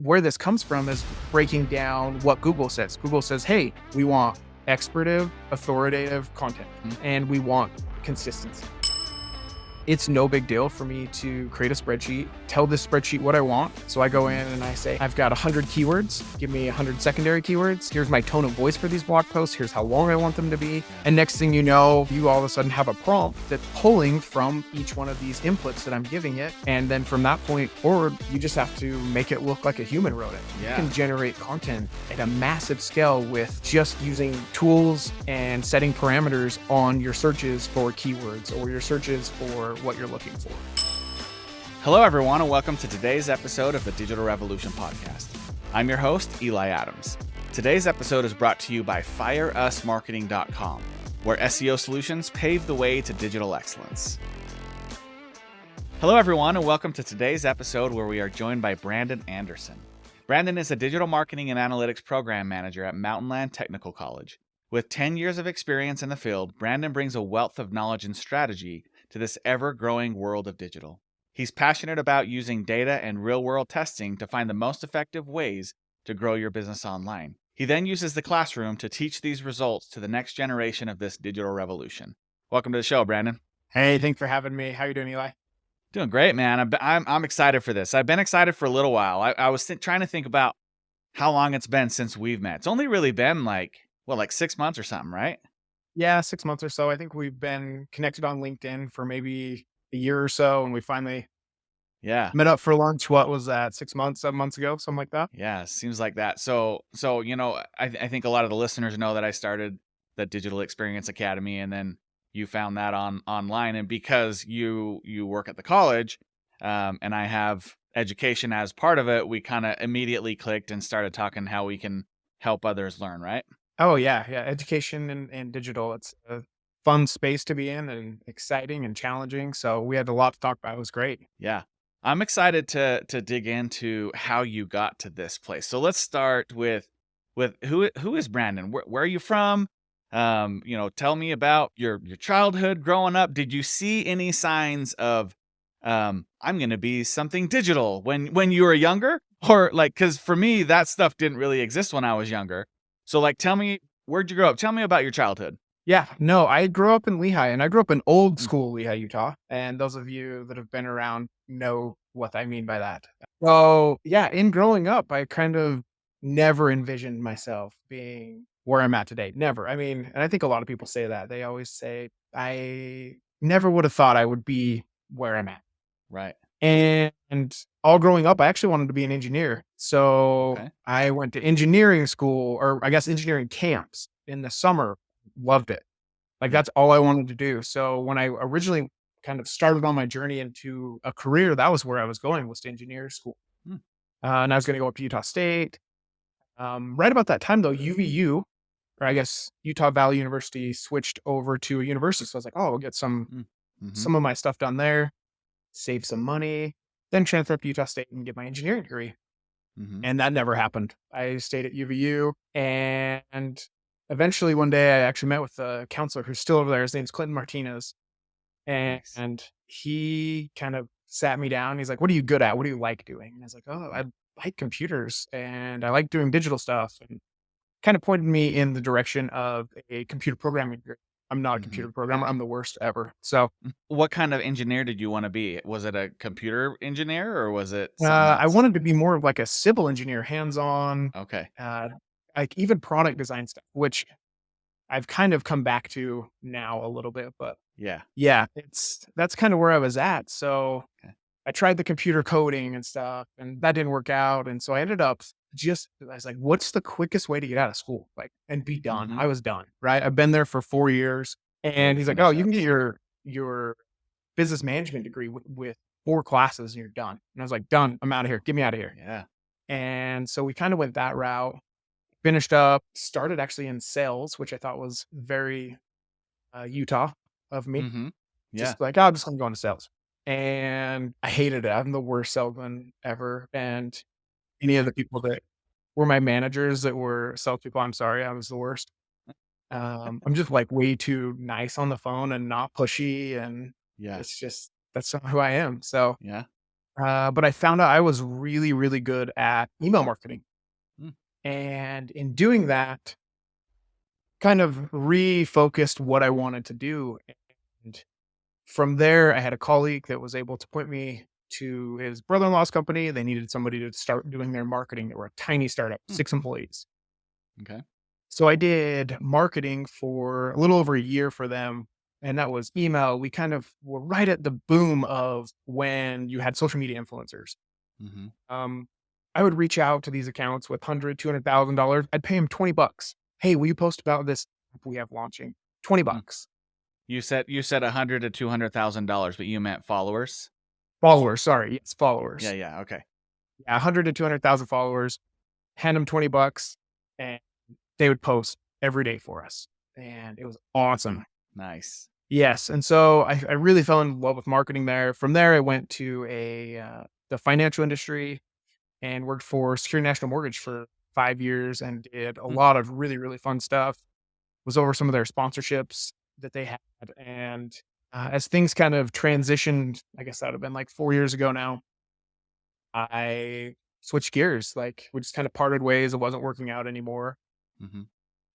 where this comes from is breaking down what Google says. Google says, hey, we want experative, authoritative content, and we want consistency. It's no big deal for me to create a spreadsheet, tell this spreadsheet what I want. So I go in and I say, I've got 100 keywords, give me 100 secondary keywords. Here's my tone of voice for these blog posts. Here's how long I want them to be. And next thing you know, you all of a sudden have a prompt that's pulling from each one of these inputs that I'm giving it. And then from that point forward, you just have to make it look like a human wrote it. Yeah. You can generate content at a massive scale with just using tools and setting parameters on your searches for keywords or your searches for what you're looking for. Hello, everyone, and welcome to today's episode of the Digital Revolution Podcast. I'm your host, Eli Adams. Today's episode is brought to you by FireUsMarketing.com, where SEO solutions pave the way to digital excellence. Hello, everyone, and welcome to today's episode where we are joined by Brandon Anderson. Brandon is a digital marketing and analytics program manager at Mountainland Technical College. With 10 years of experience in the field, Brandon brings a wealth of knowledge and strategy to this ever-growing world of digital. He's passionate about using data and real-world testing to find the most effective ways to grow your business online. He then uses the classroom to teach these results to the next generation of this digital revolution. Welcome to the show, Brandon. Hey, thanks for having me. How you doing, Eli? Doing great, man. I'm excited for this. I've been excited for a little while. I was trying to think about how long it's been since we've met. It's only really been like 6 months or something, right? Yeah, 6 months or so. I think we've been connected on LinkedIn for maybe a year or so, and we finally met up for lunch. What was that? 6 months, 7 months ago, something like that. Yeah, seems like that. So I think a lot of the listeners know that I started the Digital Experience Academy, and then you found that online. And because you work at the college, and I have education as part of it, we kind of immediately clicked and started talking how we can help others learn, right? Oh yeah. Education and digital. It's a fun space to be in and exciting and challenging. So we had a lot to talk about. It was great. Yeah. I'm excited to dig into how you got to this place. So let's start with who is Brandon? Where are you from? Tell me about your childhood growing up. Did you see any signs of I'm going to be something digital when you were younger? Or cuz for me that stuff didn't really exist when I was younger. So tell me, where'd you grow up? Tell me about your childhood. Yeah, no, I grew up in Lehigh, and I grew up in old school Lehigh, Utah. And those of you that have been around know what I mean by that. So yeah, in growing up, I kind of never envisioned myself being where I'm at today. Never. I mean, and I think a lot of people say that. They always say, I never would have thought I would be where I'm at. Right. And all growing up, I actually wanted to be an engineer. So Okay. I went to engineering school, or I guess engineering camps in the summer. Loved it. That's all I wanted to do. So when I originally kind of started on my journey into a career, that was where I was going, was to engineering school. Hmm. And I was going to go up to Utah State. Right about that time though, UVU, or I guess Utah Valley University, switched over to a university. So I was like, oh, I'll get some of my stuff done there, save some money, then transfer up to Utah State and get my engineering degree. And that never happened. I stayed at UVU, and eventually one day I actually met with a counselor who's still over there. His name's Clinton Martinez. Nice. And he kind of sat me down. He's like, what are you good at? What do you like doing? And I was like, oh, I like computers and I like doing digital stuff, and kind of pointed me in the direction of a computer programming degree. I'm not a computer programmer. I'm the worst ever. So what kind of engineer did you want to be? Was it a computer engineer or was it something I else? wanted to be more of like a civil engineer, hands-on, Okay. like even product design stuff, which I've kind of come back to now a little bit, but Yeah. yeah, that's kind of where I was at. So Okay. I tried the computer coding and stuff, and that didn't work out. And so I ended up I was like, what's the quickest way to get out of school? And be done. I was done, right? I've been there for 4 years. And he's like, oh, you can get your business management degree with 4 classes and you're done. And I was like, done. I'm out of here. Get me out of here. Yeah. And so we kind of went that route, finished up, started actually in sales, which I thought was very Utah of me. Yeah. Just like, oh, I'm just going to go into sales. And I hated it. I'm the worst salesman ever. And any of the people that were my managers that were salespeople, I'm sorry, I was the worst. I'm just way too nice on the phone and not pushy. And Yeah. it's just, that's not who I am. So Yeah. But I found out I was really, really good at email marketing. Mm. And in doing that, kind of refocused what I wanted to do. And from there, I had a colleague that was able to point me to his brother-in-law's company. They needed somebody to start doing their marketing. They were a tiny startup, Mm. 6 employees. Okay. So I did marketing for a little over a year for them, and that was email. We kind of were right at the boom of when you had social media influencers. Mm-hmm. Um, I would reach out to these accounts with $100,000, $200,000. I'd pay them $20. Hey, will you post about this app we have launching? 20 Mm. bucks. You said $100,000 to $200,000, but you meant followers. Followers, sorry, yes, Yeah. followers. Yeah. Okay. Yeah, 100 to 200,000 followers. Hand them 20 bucks, and they would post every day for us. And it was awesome. Nice. Yes, and so I really fell in love with marketing there. From there, I went to the financial industry and worked for Security National Mortgage for 5 years and did a Hmm. lot of really, really fun stuff. Was over some of their sponsorships that they had, and, as things kind of transitioned, I guess that would have been like 4 years ago now, I switched gears, like, we just kind of parted ways, it wasn't working out anymore. Mm-hmm.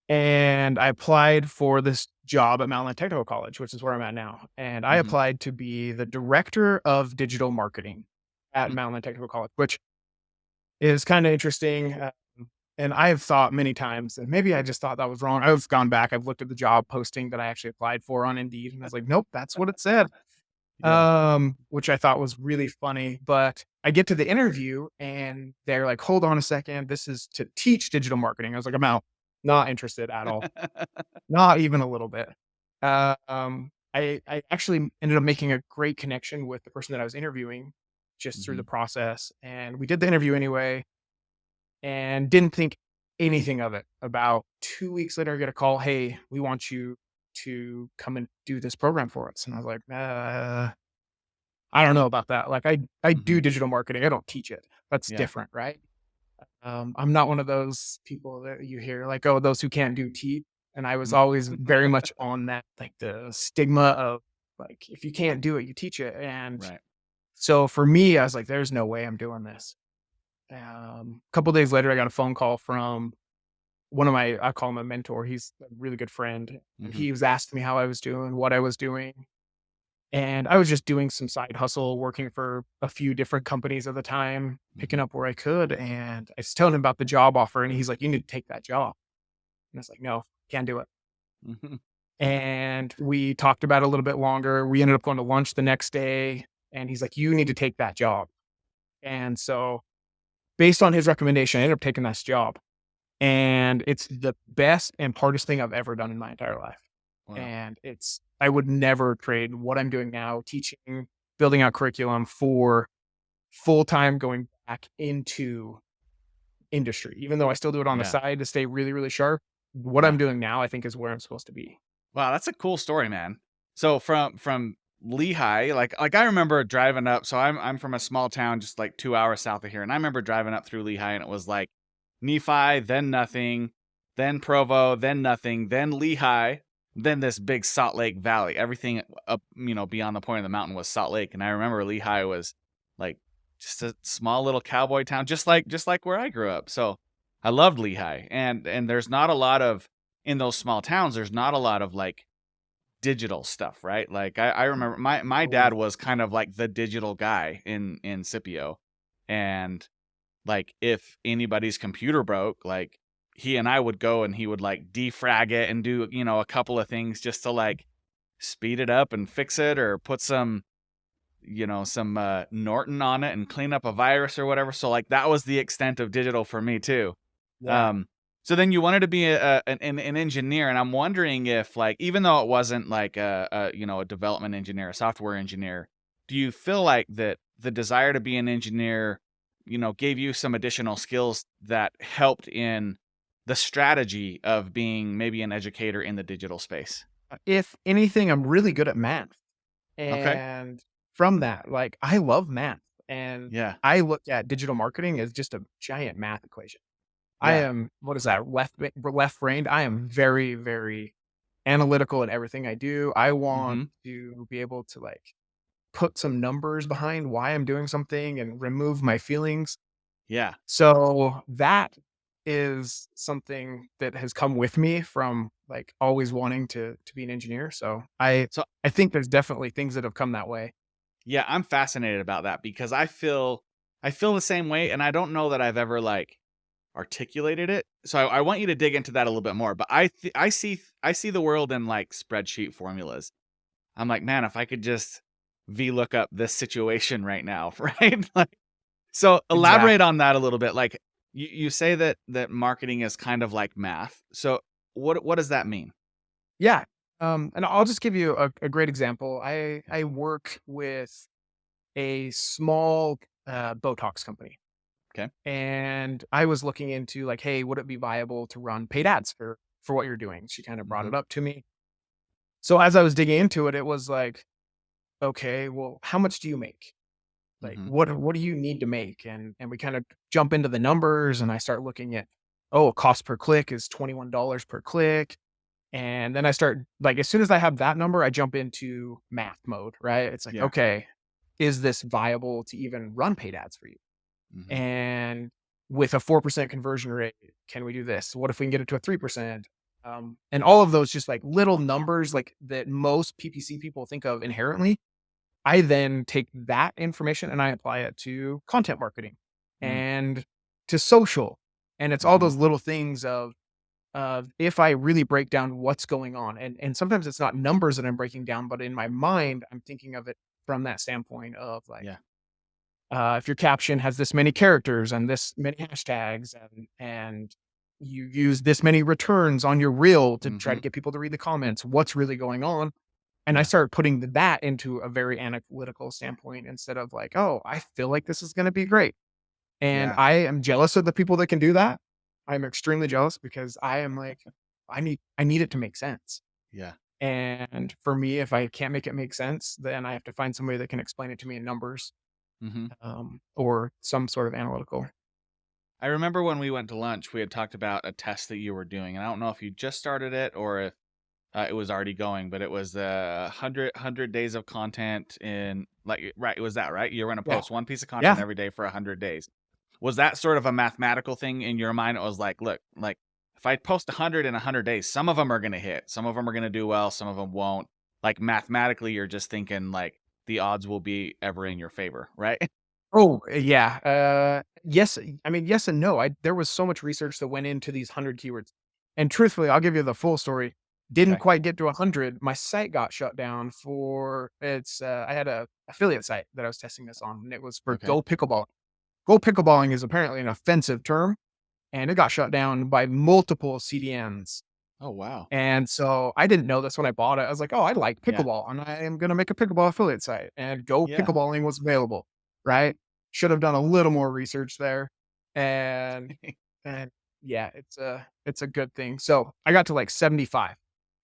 And I applied for this job at Mountainland Technical College, which is where I'm at now. And I Mm-hmm. applied to be the director of digital marketing at Mountainland Technical College, which is kind of interesting. And I've thought many times, and maybe I just thought that was wrong. I've gone back, I've looked at the job posting that I actually applied for on Indeed, and I was like, nope, that's what it said. Yeah. Which I thought was really funny. But I get to the interview and they're like, hold on a second, this is to teach digital marketing. I was like, I'm out, not interested at all. Not even a little bit. I actually ended up making a great connection with the person that I was interviewing just through Mm-hmm. the process, and we did the interview anyway, and didn't think anything of it. About 2 weeks later, I get a call, "Hey, we want you to come and do this program for us." And I was like, I don't know about that. Like, I Mm-hmm. do digital marketing, I don't teach it. That's Yeah. different, right?" I'm not one of those people that you hear like, "Oh, those who can't do teach." And I was Mm. always very much on that, like the stigma of like, if you can't do it, you teach it. And Right. so for me, I was like, there's no way I'm doing this. A couple days later, I got a phone call from one of my, I call him a mentor. He's a really good friend. And Mm-hmm. he was asking me how I was doing, what I was doing. And I was just doing some side hustle, working for a few different companies at the time, picking Mm-hmm. up where I could. And I was telling him about the job offer, and he's like, "You need to take that job." And I was like, "No, can't do it." Mm-hmm. And we talked about it a little bit longer. We ended up going to lunch the next day, and he's like, "You need to take that job." And so, based on his recommendation, I ended up taking this job. And it's the best and hardest thing I've ever done in my entire life. Wow. And I would never trade what I'm doing now, teaching, building out curriculum, for full time going back into industry. Even though I still do it on the Yeah. side to stay really, really sharp, what Yeah. I'm doing now, I think, is where I'm supposed to be. Wow, that's a cool story, man. So from Lehigh, like I remember driving up. So I'm from a small town just like 2 hours south of here, and I remember driving up through Lehigh, and it was like Nephi, then nothing, then Provo, then nothing, then Lehigh, then this big Salt Lake Valley. Everything up, beyond the point of the mountain was Salt Lake, and I remember Lehigh was like just a small little cowboy town, just like where I grew up. So I loved Lehigh, and there's not a lot of in those small towns. There's not a lot of like digital stuff, right? Like I remember my Oh, dad was kind of like the digital guy in Scipio, and like if anybody's computer broke, like he and I would go and he would like defrag it and do a couple of things just to like speed it up and fix it, or put some Norton on it and clean up a virus or whatever. So like that was the extent of digital for me too. yeah. Um, so then you wanted to be an engineer, and I'm wondering if, like, even though it wasn't like a development engineer, a software engineer, do you feel like that the desire to be an engineer, gave you some additional skills that helped in the strategy of being maybe an educator in the digital space? If anything, I'm really good at math. Okay. And from that, like, I love math. And Yeah. I look at digital marketing as just a giant math equation. I Yeah. am, what is that, left brained. I am very, very analytical in everything I do. I want Mm-hmm. to be able to like put some numbers behind why I'm doing something and remove my feelings. Yeah. So that is something that has come with me from like always wanting to be an engineer. So So I think there's definitely things that have come that way. yeah, I'm fascinated about that because I feel the same way, and I don't know that I've ever like articulated it. So I want you to dig into that a little bit more. But I see the world in like spreadsheet formulas. I'm like, man, if I could just VLOOKUP this situation right now, right? Like, so elaborate Exactly. on that a little bit. Like you say that marketing is kind of like math. So what does that mean? Yeah. And I'll just give you a great example. I work with a small Botox company. Okay. And I was looking into like, hey, would it be viable to run paid ads for what you're doing? She kind of brought Mm-hmm. it up to me. So as I was digging into it, it was like, okay, well, how much do you make? Like, Mm-hmm. what do you need to make? And we kind of jump into the numbers, and I start looking at, oh, cost per click is $21 per click. And then I start like, as soon as I have that number, I jump into math mode, right? It's like, Yeah. okay, is this viable to even run paid ads for you? Mm-hmm. And with a 4% conversion rate, can we do this? What if we can get it to a 3%? And all of those just like little numbers like that most PPC people think of inherently. I then take that information and I apply it to content marketing Mm. and to social. And it's all Mm-hmm. those little things of if I really break down what's going on. And sometimes it's not numbers that I'm breaking down, but in my mind, I'm thinking of it from that standpoint of like, Yeah. if your caption has this many characters and this many hashtags and you use this many returns on your reel to try Mm-hmm. to get people to read the comments, what's really going on? And I Yeah. start putting that into a very analytical standpoint instead of like, oh, I feel like this is going to be great. And Yeah. I am jealous of the people that can do that. I'm extremely jealous because I am like, I need it to make sense. Yeah. And for me, if I can't make it make sense, then I have to find somebody that can explain it to me in numbers, Mm-hmm. or some sort of analytical. I remember when we went to lunch, we had talked about a test that you were doing, and I don't know if you just started it or if it was already going, but it was the 100 days of content in like right. It was that right? You're going to Yeah. post one piece of content Yeah. every day for 100 days. Was that sort of a mathematical thing in your mind? It was like, look, like if I post 100 in 100 days, some of them are going to hit, some of them are going to do well, some of them won't. Like mathematically, you're just thinking like the odds will be ever in your favor, right? Oh, yeah. Yes. I mean, yes and no. There was so much research that went into these 100 keywords. And truthfully, I'll give you the full story. Didn't Okay. quite get to 100. My site got shut down for I had a affiliate site that I was testing this on, and it was for Okay. Go Pickleball. Go Pickleballing is apparently an offensive term, and it got shut down by multiple CDNs. Oh wow. And so I didn't know this when I bought it. I was like, "Oh, I like Yeah. pickleball, and I am gonna make a pickleball affiliate site." And Go Yeah. Pickleballing was available, right? Should have done a little more research there. And and yeah, it's a good thing. So I got to like 75,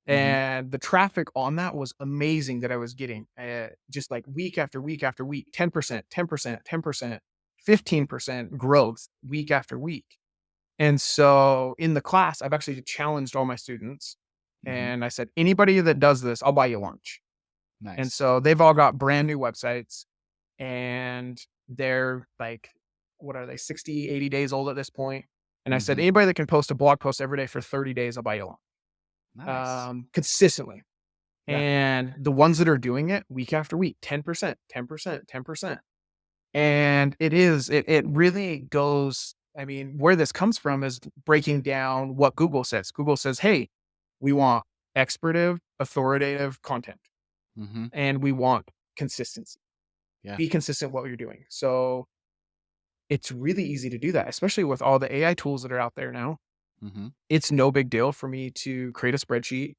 Mm-hmm. and the traffic on that was amazing that I was getting, just like week after week after week, 10%, 10%, 10%, 15% growth week after week. And so in the class, I've actually challenged all my students Mm-hmm. and I said, anybody that does this, I'll buy you lunch. And Nice. so they've all got brand new websites and they're like, what are they, 60, 80 days old at this point? And I said, Mm-hmm. anybody that can post a blog post every day for 30 days, I'll buy you lunch, Nice. consistently. Yeah. And the ones that are doing it week after week, 10%, 10%, 10%. And it really goes. I mean, where this comes from is breaking down what Google says. Google says, "Hey, we want experative, authoritative content, Mm-hmm. and we want consistency. Yeah. Be consistent what you're doing." So it's really easy to do that, especially with all the AI tools that are out there now. Mm-hmm. It's no big deal for me to create a spreadsheet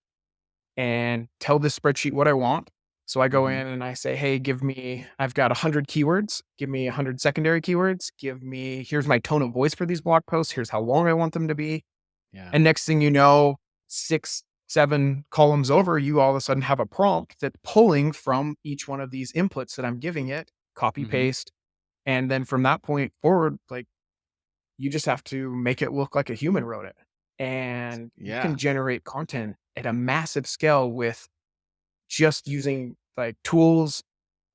and tell this spreadsheet what I want. So I go Mm-hmm. in and I say, hey, I've got 100 keywords. Give me 100 secondary keywords. Here's my tone of voice for these blog posts. Here's how long I want them to be. Yeah. And next thing you know, 6, 7 columns over, you all of a sudden have a prompt that's pulling from each one of these inputs that I'm giving it, copy Mm-hmm. paste. And then from that point forward, like you just have to make it look like a human wrote it. And you Yeah. can generate content at a massive scale with just using like tools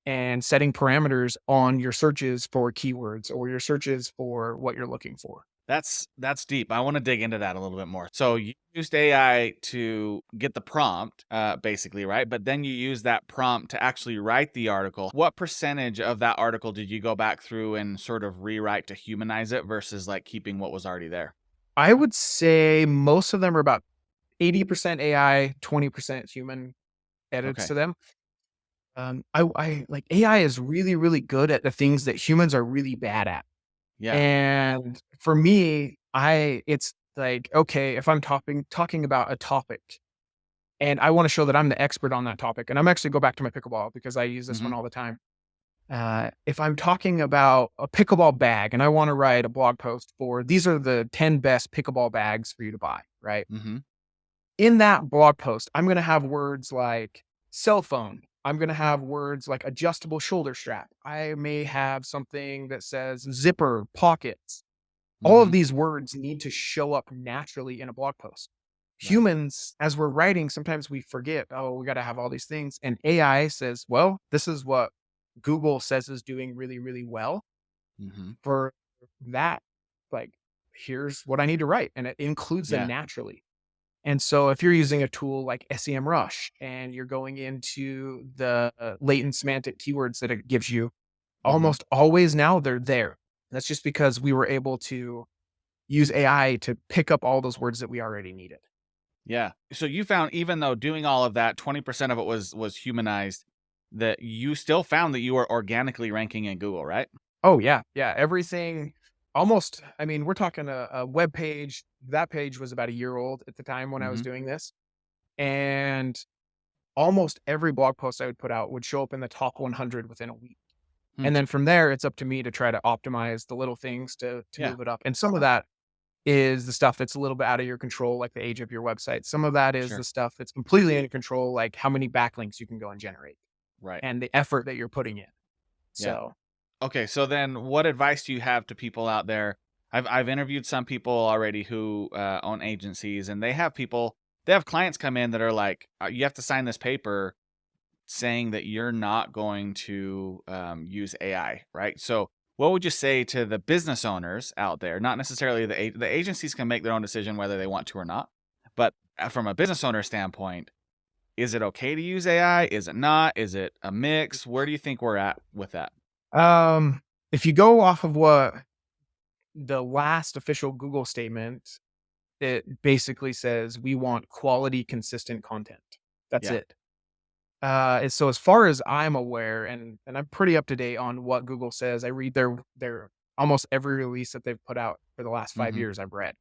and setting parameters on your searches for keywords or your searches for what you're looking for. That's deep. I want to dig into that a little bit more. So you used AI to get the prompt, basically, right? But then you use that prompt to actually write the article. What percentage of that article did you go back through and sort of rewrite to humanize it versus like keeping what was already there? I would say most of them are about 80% AI, 20% human edits Okay. to them. I like AI is really, really good at the things that humans are really bad at. Yeah. And for me, it's like, okay, if I'm talking about a topic and I want to show that I'm the expert on that topic, and I'm actually go back to my pickleball because I use this Mm-hmm. one all the time. If I'm talking about a pickleball bag and I want to write a blog post for these are the 10 best pickleball bags for you to buy, right? Mm-hmm. In that blog post, I'm going to have words like cell phone. I'm going to have words like adjustable shoulder strap. I may have something that says zipper, pockets. All Mm-hmm. of these words need to show up naturally in a blog post. Right. Humans, as we're writing, sometimes we forget, oh, we got to have all these things. And AI says, well, this is what Google says is doing really, really well Mm-hmm. for that. Like, here's what I need to write. And it includes them Yeah. naturally. And so if you're using a tool like SEMrush and you're going into the latent semantic keywords that it gives you, Mm-hmm. almost always now they're there. That's just because we were able to use AI to pick up all those words that we already needed. Yeah. So you found even though doing all of that, 20% of it was humanized, that you still found that you were organically ranking in Google, right? Oh yeah, yeah. Everything almost. I mean, we're talking a web page. That page was about a year old at the time when I was Mm-hmm. doing this, and almost every blog post I would put out would show up in the top 100 within a week. Hmm. And then from there, it's up to me to try to optimize the little things to Yeah. move it up. And some of that is the stuff that's a little bit out of your control, like the age of your website. Some of that is the Sure. stuff that's completely in your control, like how many backlinks you can go and generate Right. and the effort that you're putting in. Yeah. So, Okay. So then what advice do you have to people out there? I've interviewed some people already who own agencies, and they have clients come in that are like, you have to sign this paper saying that you're not going to use AI, right? So, what would you say to the business owners out there? Not necessarily the agencies can make their own decision whether they want to or not, but from a business owner standpoint, is it okay to use AI? Is it not? Is it a mix? Where do you think we're at with that? um, if you go off of what the last official Google statement, it basically says we want quality, consistent content. That's Yeah. it. So as far as I'm aware, and I'm pretty up to date on what Google says. I read their almost every release that they've put out for the last 5 Mm-hmm. years. I've read,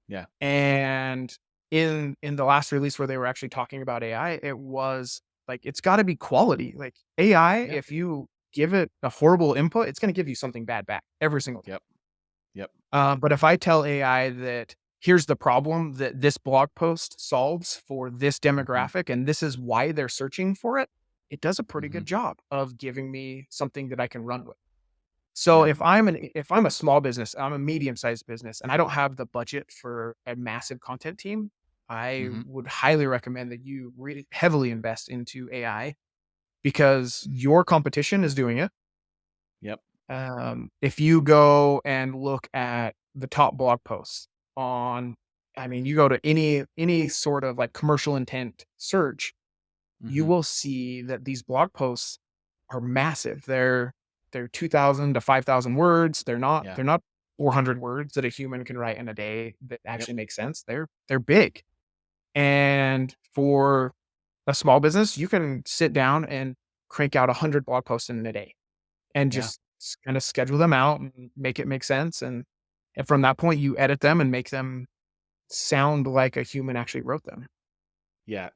Yeah. and in the last release where they were actually talking about AI, it was like it's got to be quality. Like AI, Yeah. if you give it a horrible input, it's going to give you something bad back every single time. Yep. Yep. But if I tell AI that here's the problem that this blog post solves for this Mm-hmm. demographic, and this is why they're searching for it, it does a pretty Mm-hmm. good job of giving me something that I can run with. So Yeah. if I'm a small business, I'm a medium-sized business, and I don't have the budget for a massive content team, I Mm-hmm. would highly recommend that you really heavily invest into AI because your competition is doing it. Yep. If you go and look at the top blog posts on, I mean, you go to any sort of like commercial intent search, you Mm-hmm. will see that these blog posts are massive. They're 2,000 to 5,000 words. Yeah. They're not 400 words that a human can write in a day that Yep. actually make sense. They're big. And for a small business, you can sit down and crank out 100 blog posts in a day and Yeah. just kind of schedule them out and make it make sense. And from that point, you edit them and make them sound like a human actually wrote them. Yeah,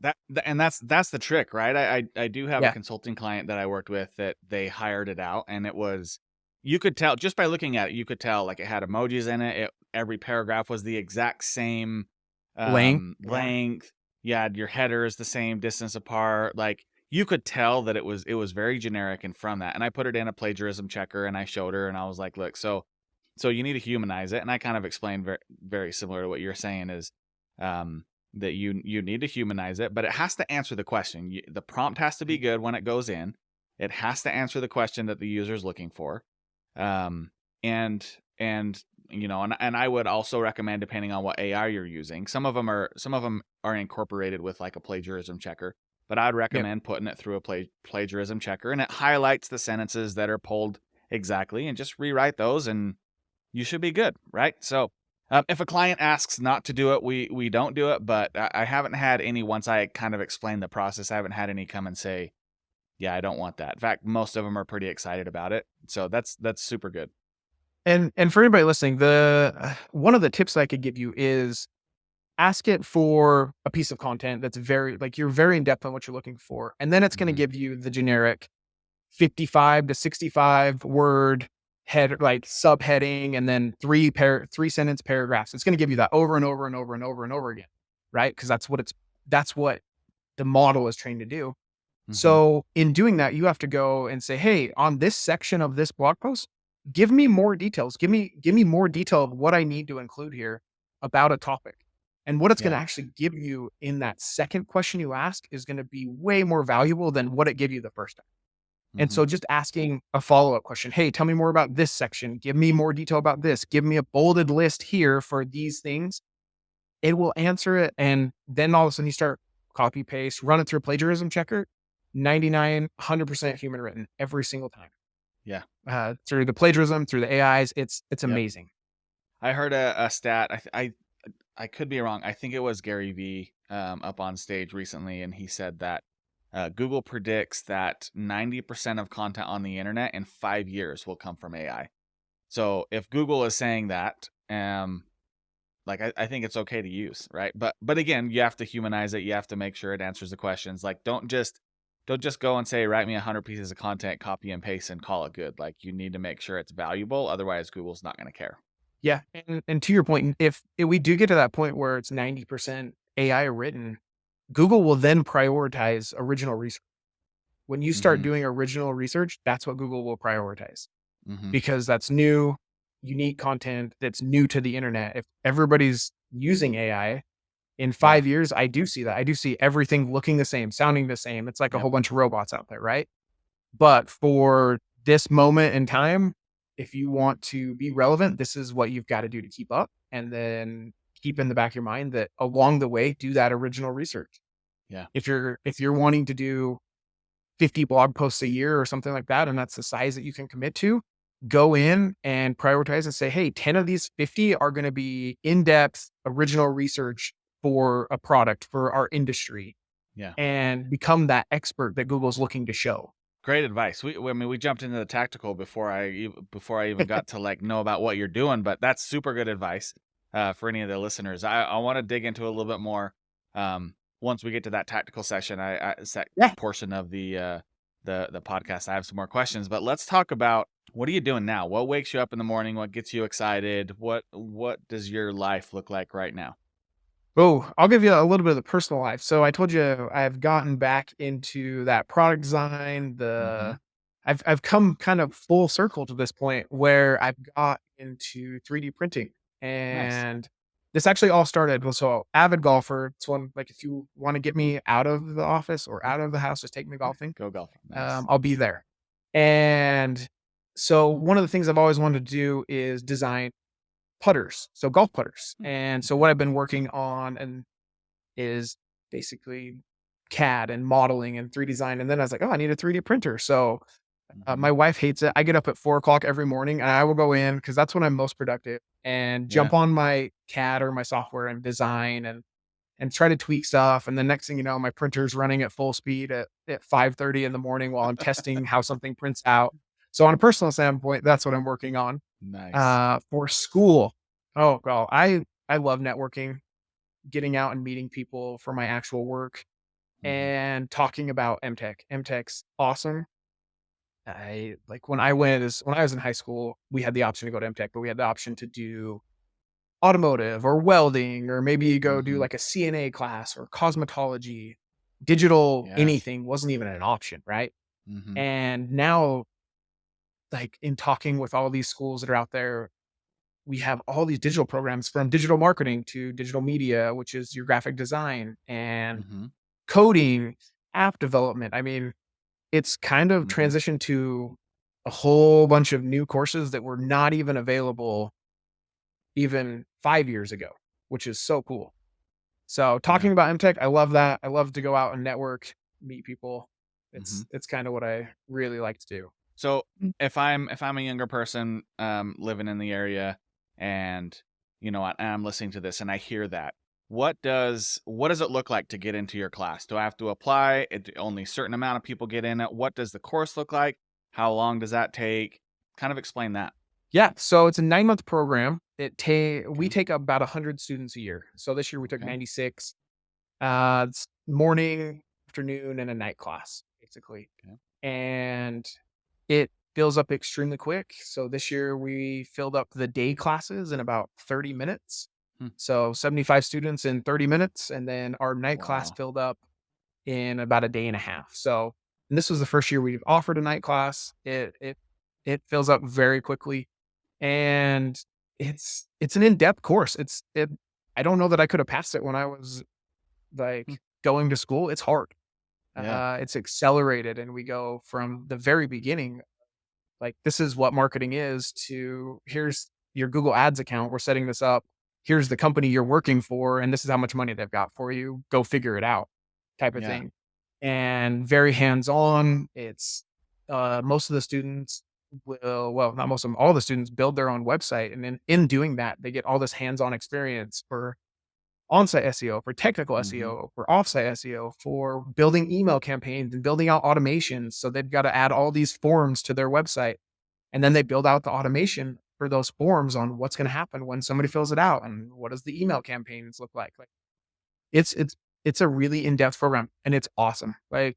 and that's the trick, right? I do have a Yeah. consulting client that I worked with that they hired it out, and it was you could tell just by looking at it, you could tell like it had emojis in it. Every paragraph was the exact same Length. Yeah. length. You had your headers the same distance apart. Like you could tell that it was very generic. And from that, and I put it in a plagiarism checker, and I showed her, and I was like, look, so you need to humanize it, and I kind of explained very very similar to what you're saying is. That you need to humanize it, but it has to answer the question. The prompt has to be good when it goes in. It has to answer the question that the user is looking for. And and I would also recommend, depending on what AI you're using, some of them are incorporated with like a plagiarism checker, but I'd Yep. recommend putting it through a plagiarism checker, and it highlights the sentences that are pulled exactly, and just rewrite those, and you should be good, right? So if a client asks not to do it, we don't do it, but I haven't had any, once I kind of explain the process, I haven't had any come and say, yeah, I don't want that. In fact, most of them are pretty excited about it. So that's super good. And for anybody listening, the one of the tips I could give you is ask it for a piece of content that's very, like, you're very in depth on what you're looking for, and then it's going to Mhm. give you the generic 55 to 65 word head, like subheading, and then three sentence paragraphs. It's going to give you that over and over and over and over and over again, right? Because that's what the model is trained to do. Mhm. So in doing that, you have to go and say, hey, on this section of this blog post, give me more details. Give me more detail of what I need to include here about a topic. And what it's going to Yeah. actually give you in that second question you ask is going to be way more valuable than what it gave you the first time. And Mhm. so just asking a follow-up question, hey, tell me more about this section. Give me more detail about this. Give me a bolded list here for these things. It will answer it. And then all of a sudden you start copy paste, run it through a plagiarism checker, 99, 100% human written every single time. Yeah. Through the plagiarism, through the AIs, it's Yep. amazing. I heard a stat. I could be wrong. I think it was Gary V up on stage recently, and he said that Google predicts that 90% of content on the internet in 5 years will come from AI. So if Google is saying that, like I think it's okay to use, right? But again, you have to humanize it. You have to make sure it answers the questions. Like don't just go and say, write me 100 pieces of content, copy and paste, and call it good. Like you need to make sure it's valuable. Otherwise, Google's not going to care. Yeah. And to your point, if we do get to that point where it's 90% AI written, Google will then prioritize original research. When you start Mm-hmm. doing original research, that's what Google will prioritize, Mm-hmm. because that's new, unique content that's new to the internet. If everybody's using AI in Yeah. 5 years, I do see that. I do see everything looking the same, sounding the same. It's like a Yep. whole bunch of robots out there, right? But for this moment in time, if you want to be relevant, this is what you've got to do to keep up. And then keep in the back of your mind that along the way, do that original research. Yeah. If you're wanting to do 50 blog posts a year or something like that, and that's the size that you can commit to, go in and prioritize and say, hey, 10 of these 50 are going to be in-depth original research for a product for our industry, Yeah. and become that expert that Google's looking to show. Great advice. I mean, we jumped into the tactical before I even got to like know about what you're doing, but that's super good advice for any of the listeners. I want to dig into a little bit more once we get to that tactical session. Yeah. Portion of the podcast. I have some more questions, but let's talk about, what are you doing now? What wakes you up in the morning? What gets you excited? What does your life look like right now? Oh, I'll give you a little bit of the personal life. So I told you I've gotten back into that product design. Mm-hmm. I've come kind of full circle to this point where I've got into 3D printing, Nice. and this actually all started. Well, so avid golfer. It's one, like, if you want to get me out of the office or out of the house, just take me golfing. Go golf. Nice. I'll be there. And so one of the things I've always wanted to do is design putters, so golf putters. And so what I've been working on and is basically CAD and modeling and 3D design. And then I was like, oh, I need a 3D printer. So Mm-hmm. my wife hates it. I get up at 4 o'clock every morning and I will go in, because that's when I'm most productive, and Yeah. jump on my CAD or my software and design and try to tweak stuff. And the next thing you know, my printer's running at full speed at 5:30 in the morning while I'm testing how something prints out. So on a personal standpoint, that's what I'm working on. Nice. For school, oh god, I love networking, getting out and meeting people for my actual work, Mm-hmm. and talking about MTech. MTech's awesome. I like when I was in high school, we had the option to go to MTech, but we had the option to do automotive or welding, or maybe you go do Mm-hmm. like a CNA class or cosmetology. Digital Yeah. anything wasn't even an option, right? Mm-hmm. And now, like, in talking with all these schools that are out there, we have all these digital programs, from digital marketing to digital media, which is your graphic design, and Mm-hmm. coding, app development. I mean, it's kind of Mhm. transitioned to a whole bunch of new courses that were not even available even 5 years ago, which is so cool. So Yeah. talking about MTech, I love that. I love to go out and network, meet people. Mhm. It's kind of what I really like to do. So if I'm a younger person living in the area and and I'm listening to this and I hear that, what does it look like to get into your class? Do I have to apply? Only a certain amount of people get in it. What does the course look like? How long does that take? Kind of explain that. Yeah, so it's a 9-month program. We Okay. take about 100 students a year. So this year we took Okay. 96. It's morning, afternoon, and a night class, basically. Okay. And it fills up extremely quick. So this year we filled up the day classes in about 30 minutes. Hmm. So 75 students in 30 minutes. And then our night class Wow. filled up in about a day and a half. So, and this was the first year we've offered a night class. It fills up very quickly, and it's an in-depth course. I don't know that I could have passed it when I was Hmm. like going to school. It's hard. Yeah. It's accelerated, and we go from the very beginning, like this is what marketing is, to here's your Google Ads account. We're setting this up. Here's the company you're working for, and this is how much money they've got for you. Go figure it out, type of Yeah. thing. And very hands on. It's most of the students well, not most of them, all the students build their own website. And in doing that, they get all this hands on experience for on-site SEO, for technical Mhm. SEO, for off-site SEO, for building email campaigns and building out automations. So they've got to add all these forms to their website. And then they build out the automation for those forms on what's going to happen when somebody fills it out and what does the email campaigns look like. Like it's it's it's a really in-depth program and it's awesome. Like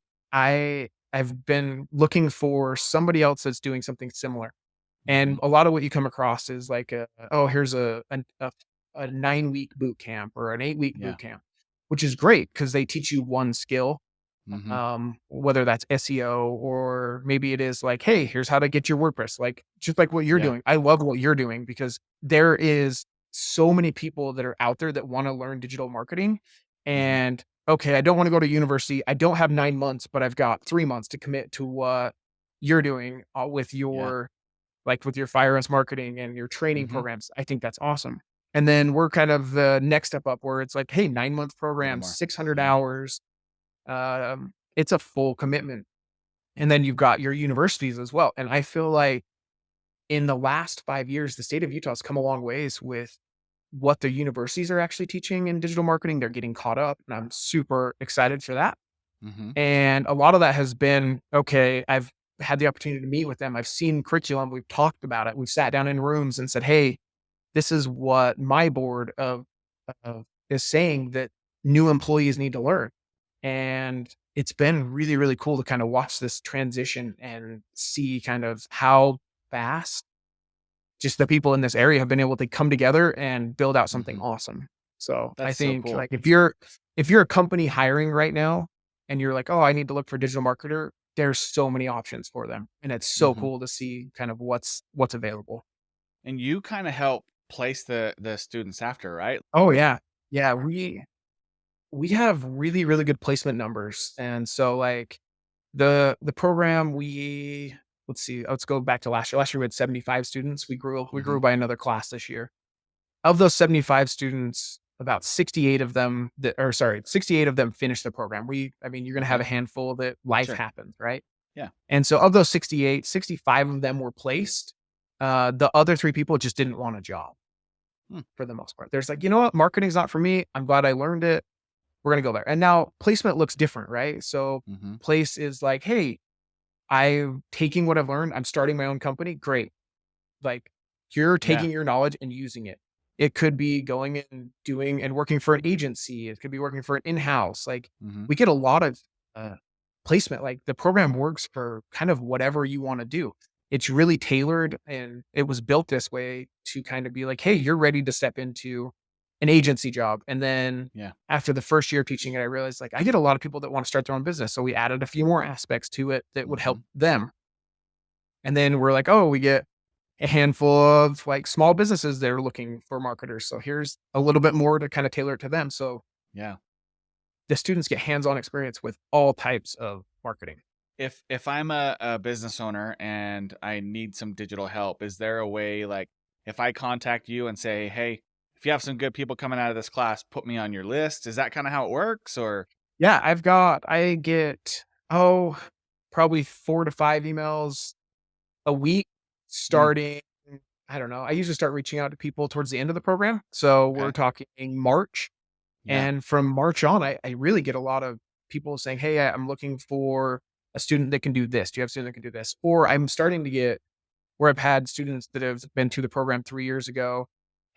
I've been looking for somebody else that's doing something similar. And Mhm. a lot of what you come across is like, oh, here's a 9-week boot camp or an 8-week Yeah. boot camp, which is great because they teach you one skill, Mhm. whether that's SEO or maybe it is like, hey, here's how to get your WordPress, like just like what you're Yeah. doing. I love what you're doing because there is so many people that are out there that want to learn digital marketing. Mhm. And okay, I don't want to go to university. I don't have 9 months, but I've got 3 months to commit to what you're doing with Yeah. your like with your fire us marketing and your training Mhm. programs. I think that's awesome. And then we're kind of the next step up where it's like, hey, 9-month A little program, more. 600 Yeah. hours. It's a full commitment. And then you've got your universities as well. And I feel like in the last 5 years, the state of Utah has come a long ways with what the universities are actually teaching in digital marketing. They're getting caught up, and I'm super excited for that. Mhm. And a lot of that has been okay. I've had the opportunity to meet with them. I've seen curriculum. We've talked about it. We've sat down in rooms and said, hey, this is what my board of is saying that new employees need to learn. And it's been really, really cool to kind of watch this transition and see kind of how fast just the people in this area have been able to come together and build out something Mhm. awesome. So I That's so think cool. like if you're a company hiring right now and you're like, oh, I need to look for a digital marketer, there's so many options for them. And it's so Mhm. cool to see kind of what's available. And you kinda help place the students after, right? Oh yeah. Yeah. We have really, really good placement numbers. And so like the program let's see, let's go back to last year. Last year we had 75 students. We grew Mhm. by another class this year. Of those 75 students, about 68 of them finished the program. I mean, you're going to have a Okay. handful that life Sure. happens, right? Yeah. And so of those 68, 65 of them were placed. The other 3 people just didn't want a job Hmm. for the most part. There's like, you know what? Marketing's not for me. I'm glad I learned it. We're going to go there. And now placement looks different, right? So Mhm. place is like, hey, I'm taking what I've learned. I'm starting my own company. Great. Like, you're Yeah. taking your knowledge and using it. It could be going and doing and working for an agency. It could be working for an in-house. Like, Mhm. we get a lot of, uh, placement. Like, the program works for kind of whatever you wanna do. It's really tailored, and it was built this way to kind of be like, "Hey, you're ready to step into an agency job." And then Yeah. after the first year of teaching it, I realized, like, I get a lot of people that wanna start their own business, so we added a few more aspects to it that would help Mhm. them. And then we're like, "Oh, we get a handful of like small businesses that are looking for marketers. So here's a little bit more to kind of tailor it to them." So Yeah. the students get hands-on experience with all types of marketing. if I'm a business owner and I need some digital help, is there a way, like, if I contact you and say, hey, if you have some good people coming out of this class, put me on your list? Is that kind of how it works? Or Yeah, I get, probably 4 to 5 emails a week Mm, starting. I don't know. I usually start reaching out to people towards the end of the program. So we're okay. talking March. Yeah. And from March on, I really get a lot of people saying, hey, I'm looking for a student that can do this. Do you have a student that can do this? Or I'm starting to get where I've had students that have been to the program 3 years ago.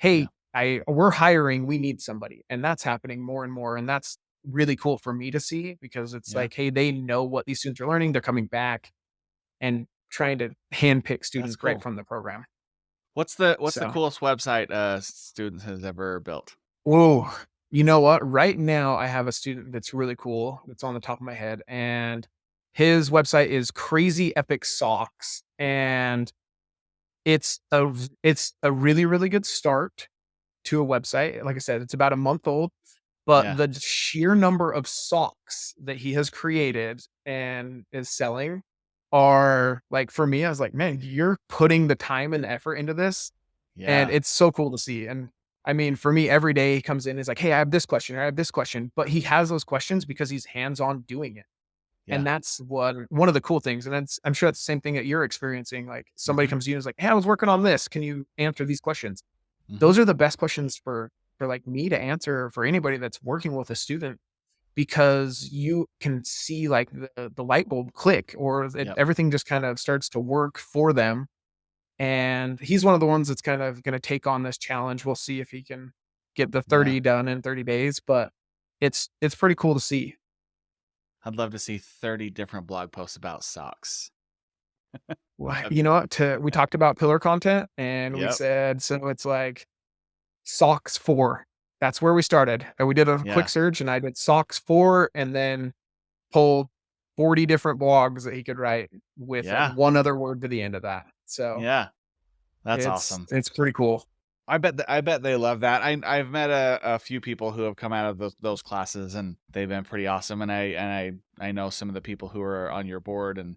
Yeah. Hey, we're hiring, we need somebody. And that's happening more and more. And that's really cool for me to see because it's Yeah. like, hey, they know what these students are learning. They're coming back and trying to handpick That's students right cool. from the program. What's the So, coolest website students has ever built? whoa, you know what? Right now, I have a student that's really cool. That's on the top of my head, and his website is Crazy Epic Socks, and it's a really really good start to a website. Like I said, it's about a month old, but Yeah. the sheer number of socks that he has created and is selling are like for me. I was like, man, you're putting the time and effort into this, and Yeah. it's so cool to see. And I mean, for me, every day he comes in, is like, hey, I have this question, or I have this question. But he has those questions because he's hands-on doing it. And Yeah. that's one of the cool things. And that's I'm sure that's the same thing that you're experiencing. Like somebody Mm-hmm. comes to you and is like, hey, I was working on this. Can you answer these questions? Mm-hmm. Those are the best questions for like me to answer for anybody that's working with a student because you can see like the light bulb click or Yep. everything just kind of starts to work for them. And he's one of the ones that's kind of going to take on this challenge. We'll see if he can get the Yeah. 30 done in 30 days, but it's pretty cool to see. I'd love to see 30 different blog posts about socks. That'd You be know what? We talked about pillar content and we Yep. said, so it's like socks 4. That's where we started. And we did a quick Yeah. search and I did socks 4 and then pulled 40 different blogs that he could write with like Yeah. one other word to the end of that. So Yeah. That's it's awesome. it's pretty cool. I bet they love that. I've met a few people who have come out of those classes and they've been pretty awesome. And I know some of the people who are on your board and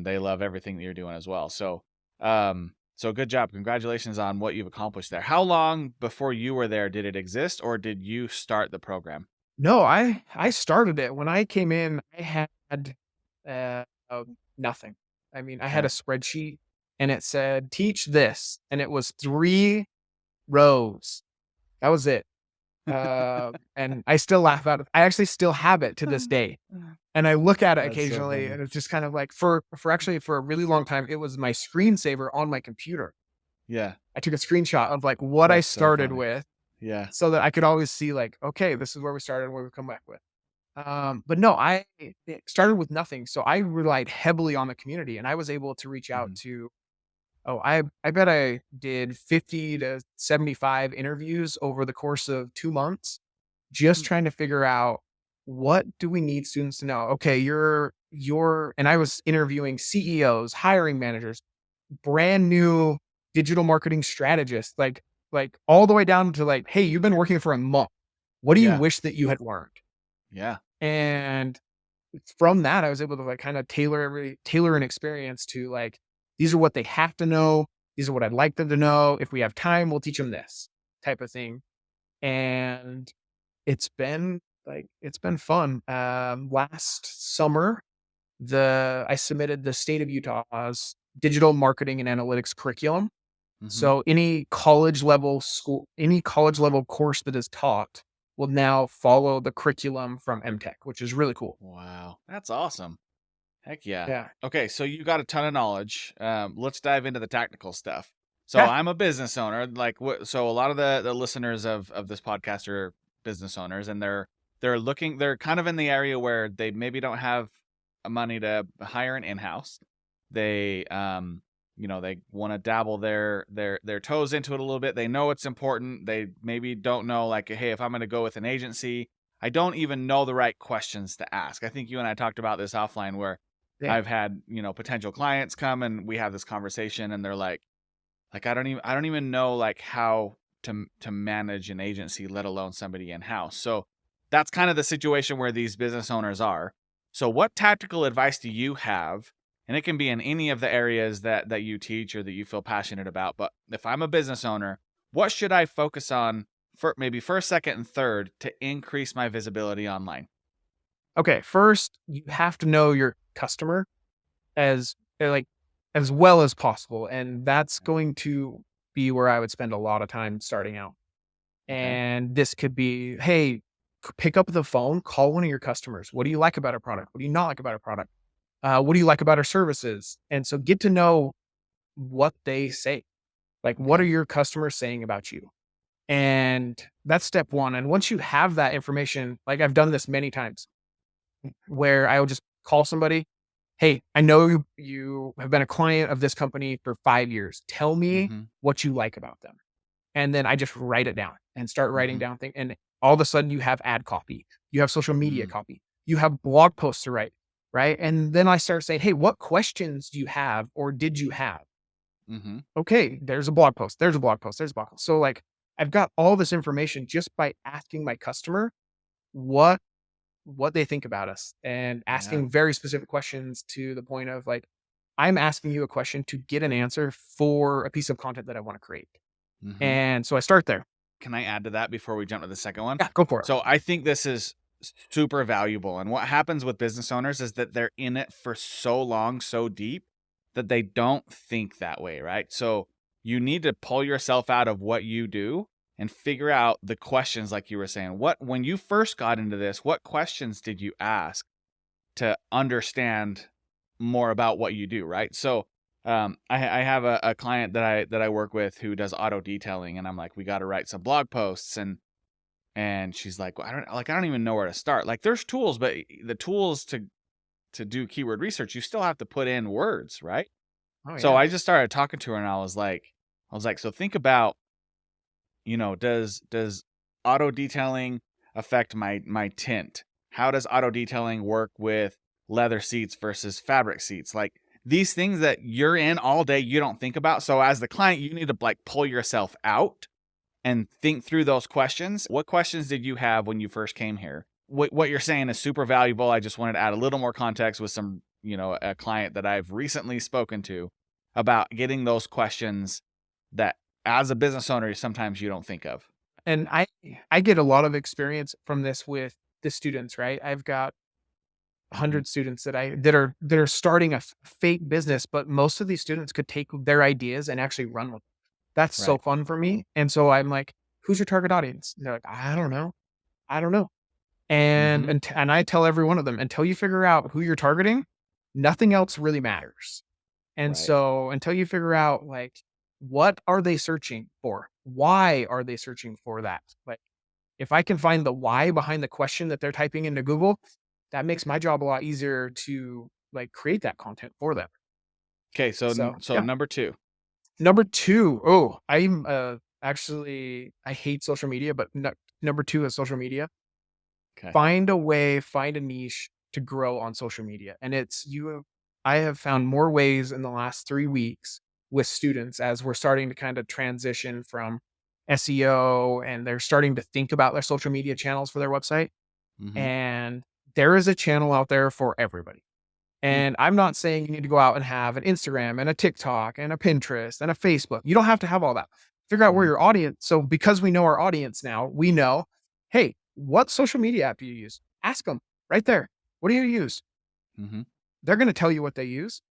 they love everything that you're doing as well. So good job. Congratulations on what you've accomplished there. How long before you were there did it exist, or did you start the program? No, I started it. When I came in, I had, uh, nothing. I mean, I had a Okay. spreadsheet and it said, "Teach this," and it was 3 rows. That was it. And I still laugh at it. I actually still have it to this day, and I look at it That's so occasionally, funny. and it's just kind of like for a really long time, it was my screensaver on my computer. Yeah. I took a screenshot of, like, what I That's so started funny. with Yeah. so that I could always see, like, "Okay, this is where we started and where we come back with." But no, it started with nothing. So I relied heavily on the community and I was able to reach out Mhm. to, I bet I did 50 to 75 interviews over the course of 2 months, just Mm. trying to figure out what do we need students to know? Okay, and I was interviewing CEOs, hiring managers, brand new digital marketing strategists, like all the way down to like, hey, you've been working for a month. What do you Yeah. wish that you had learned? Yeah. And from that, I was able to like kind of tailor an experience to like, these are what they have to know. These are what I'd like them to know. If we have time, we'll teach them this type of thing. And it's been fun. Last summer, I submitted the state of Utah's digital marketing and analytics curriculum. Mhm. So any college level course that is taught will now follow the curriculum from MTech, which is really cool. Wow. That's awesome. Heck yeah. Yeah. Okay, so you got a ton of knowledge. Let's dive into the technical stuff. So Yeah. I'm a business owner. Like, so a lot of the listeners of this podcast are business owners, and they're kind of in the area where they maybe don't have money to hire an in-house. They they want to dabble their toes into it a little bit. They know it's important. They maybe don't know, like, hey, if I'm going to go with an agency, I don't even know the right questions to ask. I think you and I talked about this offline where Yeah. I've had, potential clients come and we have this conversation and they're like I don't even know like how to manage an agency, let alone somebody in house. So that's kind of the situation where these business owners are. So what tactical advice do you have? And it can be in any of the areas that you teach or that you feel passionate about. But if I'm a business owner, what should I focus on for maybe first, second, and third to increase my visibility online? Okay, first you have to know your customer as like as well as possible, and that's going to be where I would spend a lot of time starting out. Okay. And this could be, hey, pick up the phone, call one of your customers. What do you like about our product? What do you not like about our product? What do you like about our services? And so get to know what they say. Like, what are Okay. your customers saying about you? And that's step one. And once you have that information, like I've done this many times where I will just call somebody. Hey, I know you have been a client of this company for 5 years. Tell me Mm-hmm. what you like about them. And then I just write it down and start writing Mm-hmm. down things. And all of a sudden you have ad copy, you have social media Mm, copy, you have blog posts to write, right? And then I start saying, hey, what questions do you have or did you have? mm-hmm. Okay, there's a blog post, there's a blog post, there's a blog post. So like I've got all this information just by asking my customer what what they think about us and Yeah. asking very specific questions to the point of like, I'm asking you a question to get an answer for a piece of content that I want to create. Mm-hmm. And so I start there. Can I add to that before we jump to the second one? Yeah, go for it. So I think this is super valuable. And what happens with business owners is that they're in it for so long, so deep that they don't think that way, right? So you need to pull yourself out of what you do and figure out the questions like you were saying. When you first got into this, what questions did you ask to understand more about what you do, right? So I have a client that I work with who does auto detailing, and I'm like, we got to write some blog posts, and she's like, well, I don't even know where to start. Like, there's tools, but the tools to do keyword research, you still have to put in words, right? Oh So yeah. I just started talking to her, and I was like, so think about, does auto detailing affect my tint? How does auto detailing work with leather seats versus fabric seats? Like, these things that you're in all day, you don't think about. So as the client, you need to like pull yourself out and think through those questions. What questions did you have when you first came here? What you're saying is super valuable. I just wanted to add a little more context with some, a client that I've recently spoken to about getting those questions that as a business owner, sometimes you don't think of. And I get a lot of experience from this with the students, right? I've got Mhm. 100 students that are starting a fake business, but most of these students could take their ideas and actually run with it. That's so Right. fun for me. And so I'm like, who's your target audience? And they're like, I don't know. I don't know. And Mhm. and I tell every one of them, until you figure out who you're targeting, nothing else really matters. And Right. so until you figure out like what are they searching for? Why are they searching for that? Like if I can find the why behind the question that they're typing into Google, that makes my job a lot easier to like create that content for them. Okay. So So so yeah. number two. Number two, oh, I'm actually I hate social media, but number two is social media. Okay. Find a way, find a niche to grow on social media. And it's I have found more ways in the last 3 weeks with students as we're starting to kind of transition from SEO and they're starting to think about their social media channels for their website. Mhm. And there is a channel out there for everybody. Mm. And I'm not saying you need to go out and have an Instagram and a TikTok and a Pinterest and a Facebook. You don't have to have all that. Figure out where Mhm. your audience. So because we know our audience now, we know, hey, what social media app do you use? Ask them right there. What do you use? Mhm. They're going to tell you what they use.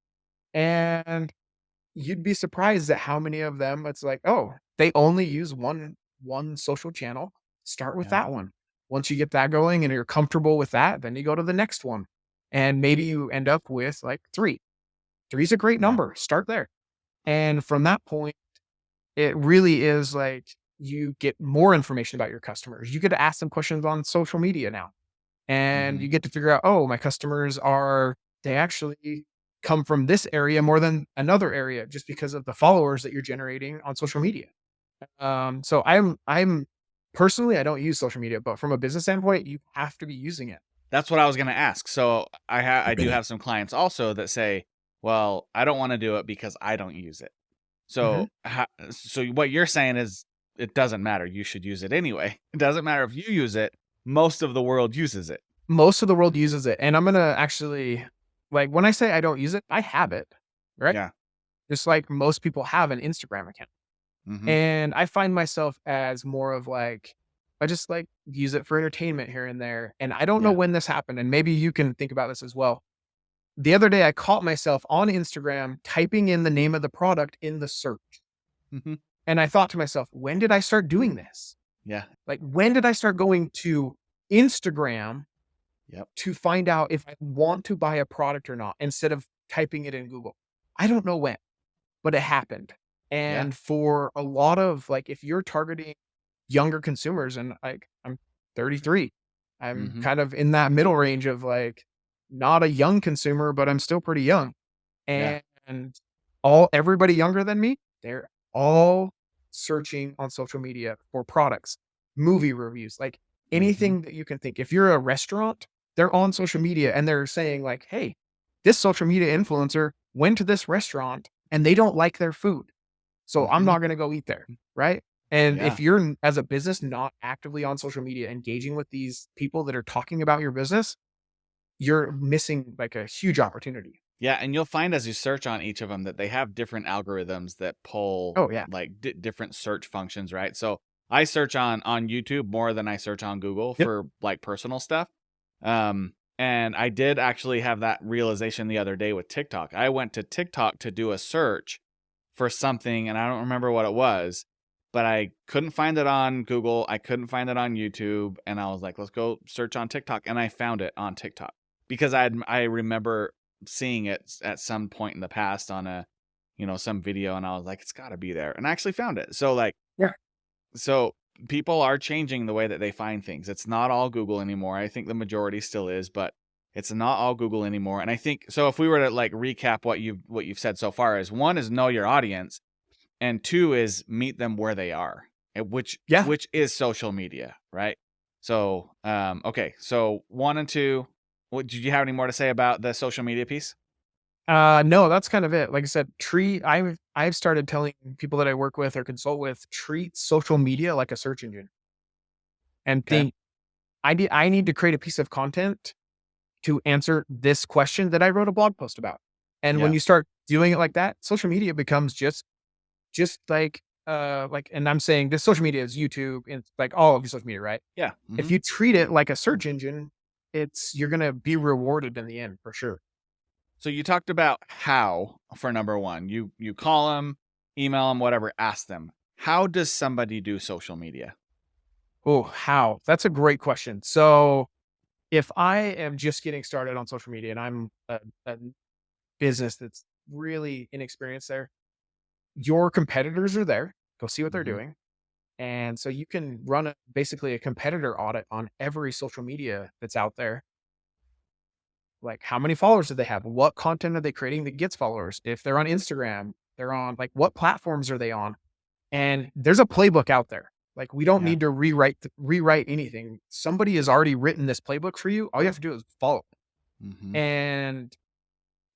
And you'd be surprised at how many of them it's like, oh, they only use one social channel. Start with Yeah. that one. Once you get that going and you're comfortable with that, then you go to the next one. And maybe you end up with like three. Three's a great Yeah. number. Start there. And from that point, it really is like you get more information about your customers. You get to ask them questions on social media now. And Mhm. you get to figure out, oh, my customers they actually come from this area more than another area just because of the followers that you're generating on social media. So I'm personally, I don't use social media, but from a business standpoint, you have to be using it. That's what I was going to ask. So I do have some clients also that say, well, I don't want to do it because I don't use it. Mhm. So what you're saying is it doesn't matter. You should use it anyway. It doesn't matter if you use it. Most of the world uses it. most of the world uses it. And I'm going to actually, like, when I say I don't use it, I have it, right? Yeah. Just like most people have an Instagram account. Mm-hmm. And I find myself as more of like, I just like use it for entertainment here and there. And I don't know Yeah. when this happened. And maybe you can think about this as well. The other day, I caught myself on Instagram typing in the name of the product in the search. Mm-hmm. And I thought to myself, when did I start doing this? Yeah. Like, when did I start going to Instagram Yep. to find out if I want to buy a product or not instead of typing it in Google? I don't know when, but it happened. Yeah. And for a lot of like, if you're targeting younger consumers, and like I'm 33, I'm Mm-hmm. kind of in that middle range of like not a young consumer, but I'm still pretty young. Yeah. And everybody younger than me, they're all searching on social media for products, movie reviews, like Mm-hmm. anything that you can think. If you're a restaurant, they're on social media and they're saying like, "Hey, this social media influencer went to this restaurant and they don't like their food. So I'm Mm-hmm. not going to go eat there." Right? And Yeah. if you're as a business not actively on social media engaging with these people that are talking about your business, you're missing like a huge opportunity. Yeah, and you'll find as you search on each of them that they have different algorithms that pull Oh yeah. like different search functions, right? So I search on YouTube more than I search on Google Yep. for like personal stuff. And I did actually have that realization the other day with TikTok. I went to TikTok to do a search for something, and I don't remember what it was, but I couldn't find it on Google. I couldn't find it on YouTube, and I was like, let's go search on TikTok, and I found it on TikTok because I remember seeing it at some point in the past on some video, and I was like, it's got to be there, and I actually found it. So like, Yeah. so people are changing the way that they find things. It's not all Google anymore. I think the majority still is, but it's not all Google anymore. And I think so if we were to like recap what you've said so far, is one is know your audience, and two is meet them where they are, Yeah. which is social media, right? So okay, so 1 and 2, what did you have any more to say about the social media piece? No, that's kind of it. Like I said, I've started telling people that I work with or consult with, treat social media like a search engine and Okay. think I need to create a piece of content to answer this question that I wrote a blog post about. And when Yeah. you start doing it like that, social media becomes just like, and I'm saying this social media is YouTube and like all of your social media, right? Yeah. If Hmm. you treat it like a search engine, you're gonna be rewarded in the end for sure. So you talked about how for number one. You call them, email them, whatever, ask them. How does somebody do social media? Oh, how? That's a great question. So if I am just getting started on social media and I'm a business that's really inexperienced there, your competitors are there. Go see what they're Hmm. doing. And so you can run basically a competitor audit on every social media that's out there. Like how many followers do they have? What content are they creating that gets followers? If they're on Instagram, they're on like what platforms are they on? And there's a playbook out there. Like we don't Yeah. need to rewrite anything. Somebody has already written this playbook for you. All you have to do is follow Hmm. it. And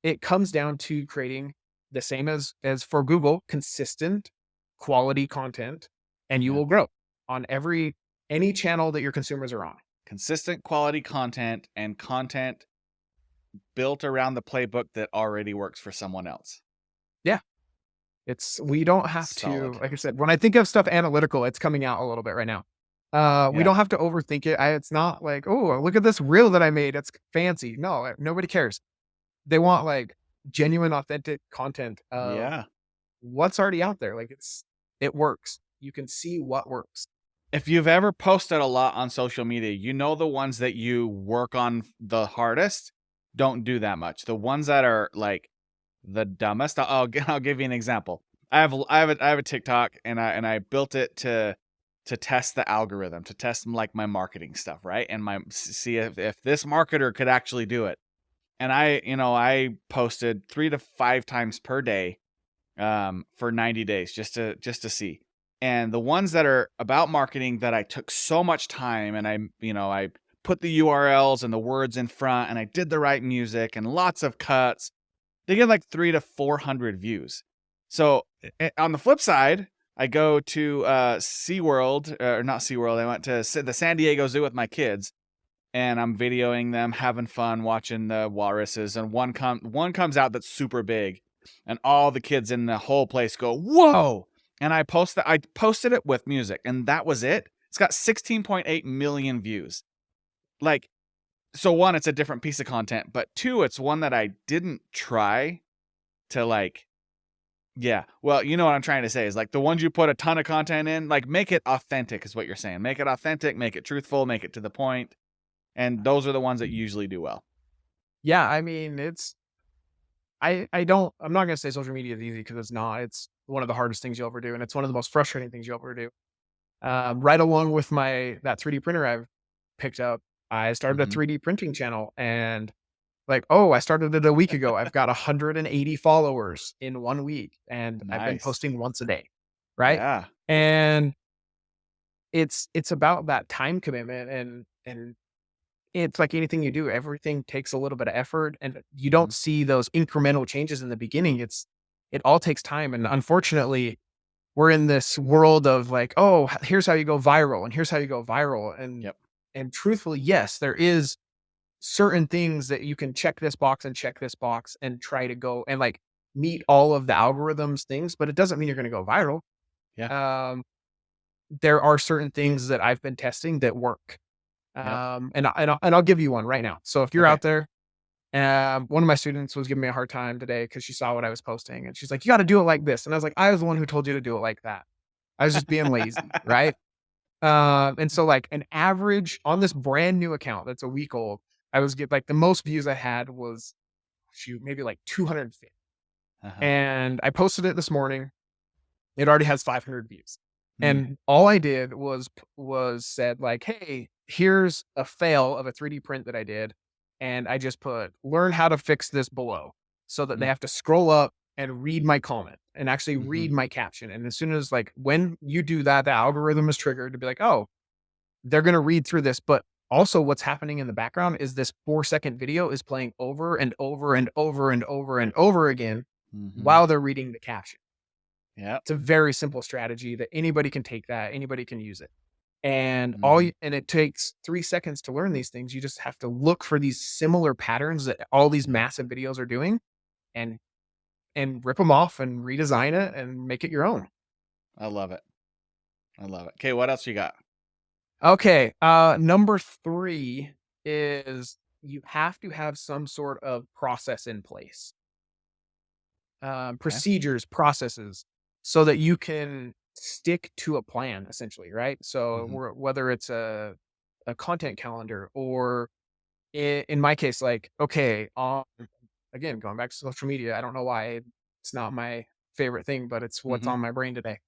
it comes down to creating the same as for Google, consistent quality content, and you Yeah. will grow on any channel that your consumers are on. Consistent quality content and content built around the playbook that already works for someone else. Yeah. We don't have to, Solid. like I said, when I think of stuff analytical, it's coming out a little bit right now. We Yeah. don't have to overthink it. It's not like, oh, look at this reel that I made. It's fancy. No, nobody cares. They want like genuine, authentic content of Yeah. what's already out there. Like it works. You can see what works. If you've ever posted a lot on social media, you know the ones that you work on the hardest don't do that much. The ones that are like the dumbest, I'll give you an example. I have a TikTok, and I built it to test the algorithm, to test like my marketing stuff, right? And see if this marketer could actually do it. And I posted 3 to 5 times per day for 90 days just to see. And the ones that are about marketing that I took so much time, and I put the URLs and the words in front, and I did the right music and lots of cuts, they get like 300 to 400 views. So on the flip side, I go to SeaWorld, or not SeaWorld. I went to the San Diego Zoo with my kids, and I'm videoing them having fun watching the walruses, and one comes out that's super big, and all the kids in the whole place go, "Whoa!" And I posted it with music, and that was it. It's got 16.8 million views. Like, so one, it's a different piece of content, but two, it's one that I didn't try to like. Yeah, well, you know what I'm trying to say is like the ones you put a ton of content in, like make it authentic is what you're saying. Make it authentic, make it truthful, make it to the point. And those are the ones that usually do well. Yeah, I mean, I'm not gonna say social media is easy because it's not. It's one of the hardest things you'll ever do, and it's one of the most frustrating things you'll ever do. Right along with that 3D printer I've picked up, I started a Mhm. 3D printing channel, and like, oh, I started it a week ago. I've got 180 followers in 1 week, and I've been Nice. posting once a day, right? Yeah. And it's about that time commitment, and it's like anything you do, everything takes a little bit of effort, and you don't Mhm. see those incremental changes in the beginning. It all takes time, and unfortunately, we're in this world of like, oh, here's how you go viral, and here's how you go viral, Yep. and truthfully, yes, there is certain things that you can check this box and check this box and try to go and like meet all of the algorithms things, but it doesn't mean you're going to go viral. Yeah. Um, there are certain things that I've been testing that work. Yep. And I'll give you one right now. So if you're Okay. out there, one of my students was giving me a hard time today because she saw what I was posting, and she's like, "You got to do it like this." And I was like, "I was the one who told you to do it like that. I was just being lazy, right?" And so like an average on this brand new account that's a week old, I was get like the most views I had was shoot maybe like 250, Uh-huh. and I posted it this morning. It already has 500 views. Mm. And all I did was said like, "Hey, here's a fail of a 3D print that I did." And I just put learn how to fix this below so that they Mm. have to scroll up and read my comment and actually Mhm. read my caption. And as soon as like when you do that, the algorithm is triggered to be like, "Oh, they're going to read through this." But also what's happening in the background is this 4-second video is playing over and over and over and over and over again Mhm. while they're reading the caption. Yep. It's a very simple strategy that anybody can take that, anybody can use it. And Mhm. and it takes 3 seconds to learn these things. You just have to look for these similar patterns that all these Yep. massive videos are doing and rip them off and redesign it and make it your own. I love it. I love it. Okay, what else you got? Okay, number 3 is you have to have some sort of process in place. Okay. Procedures, processes, so that you can stick to a plan essentially, right? So Mhm. whether it's a content calendar or in my case, like, okay, again, going back to social media, I don't know why it's not my favorite thing, but it's what's Mhm. on my brain today.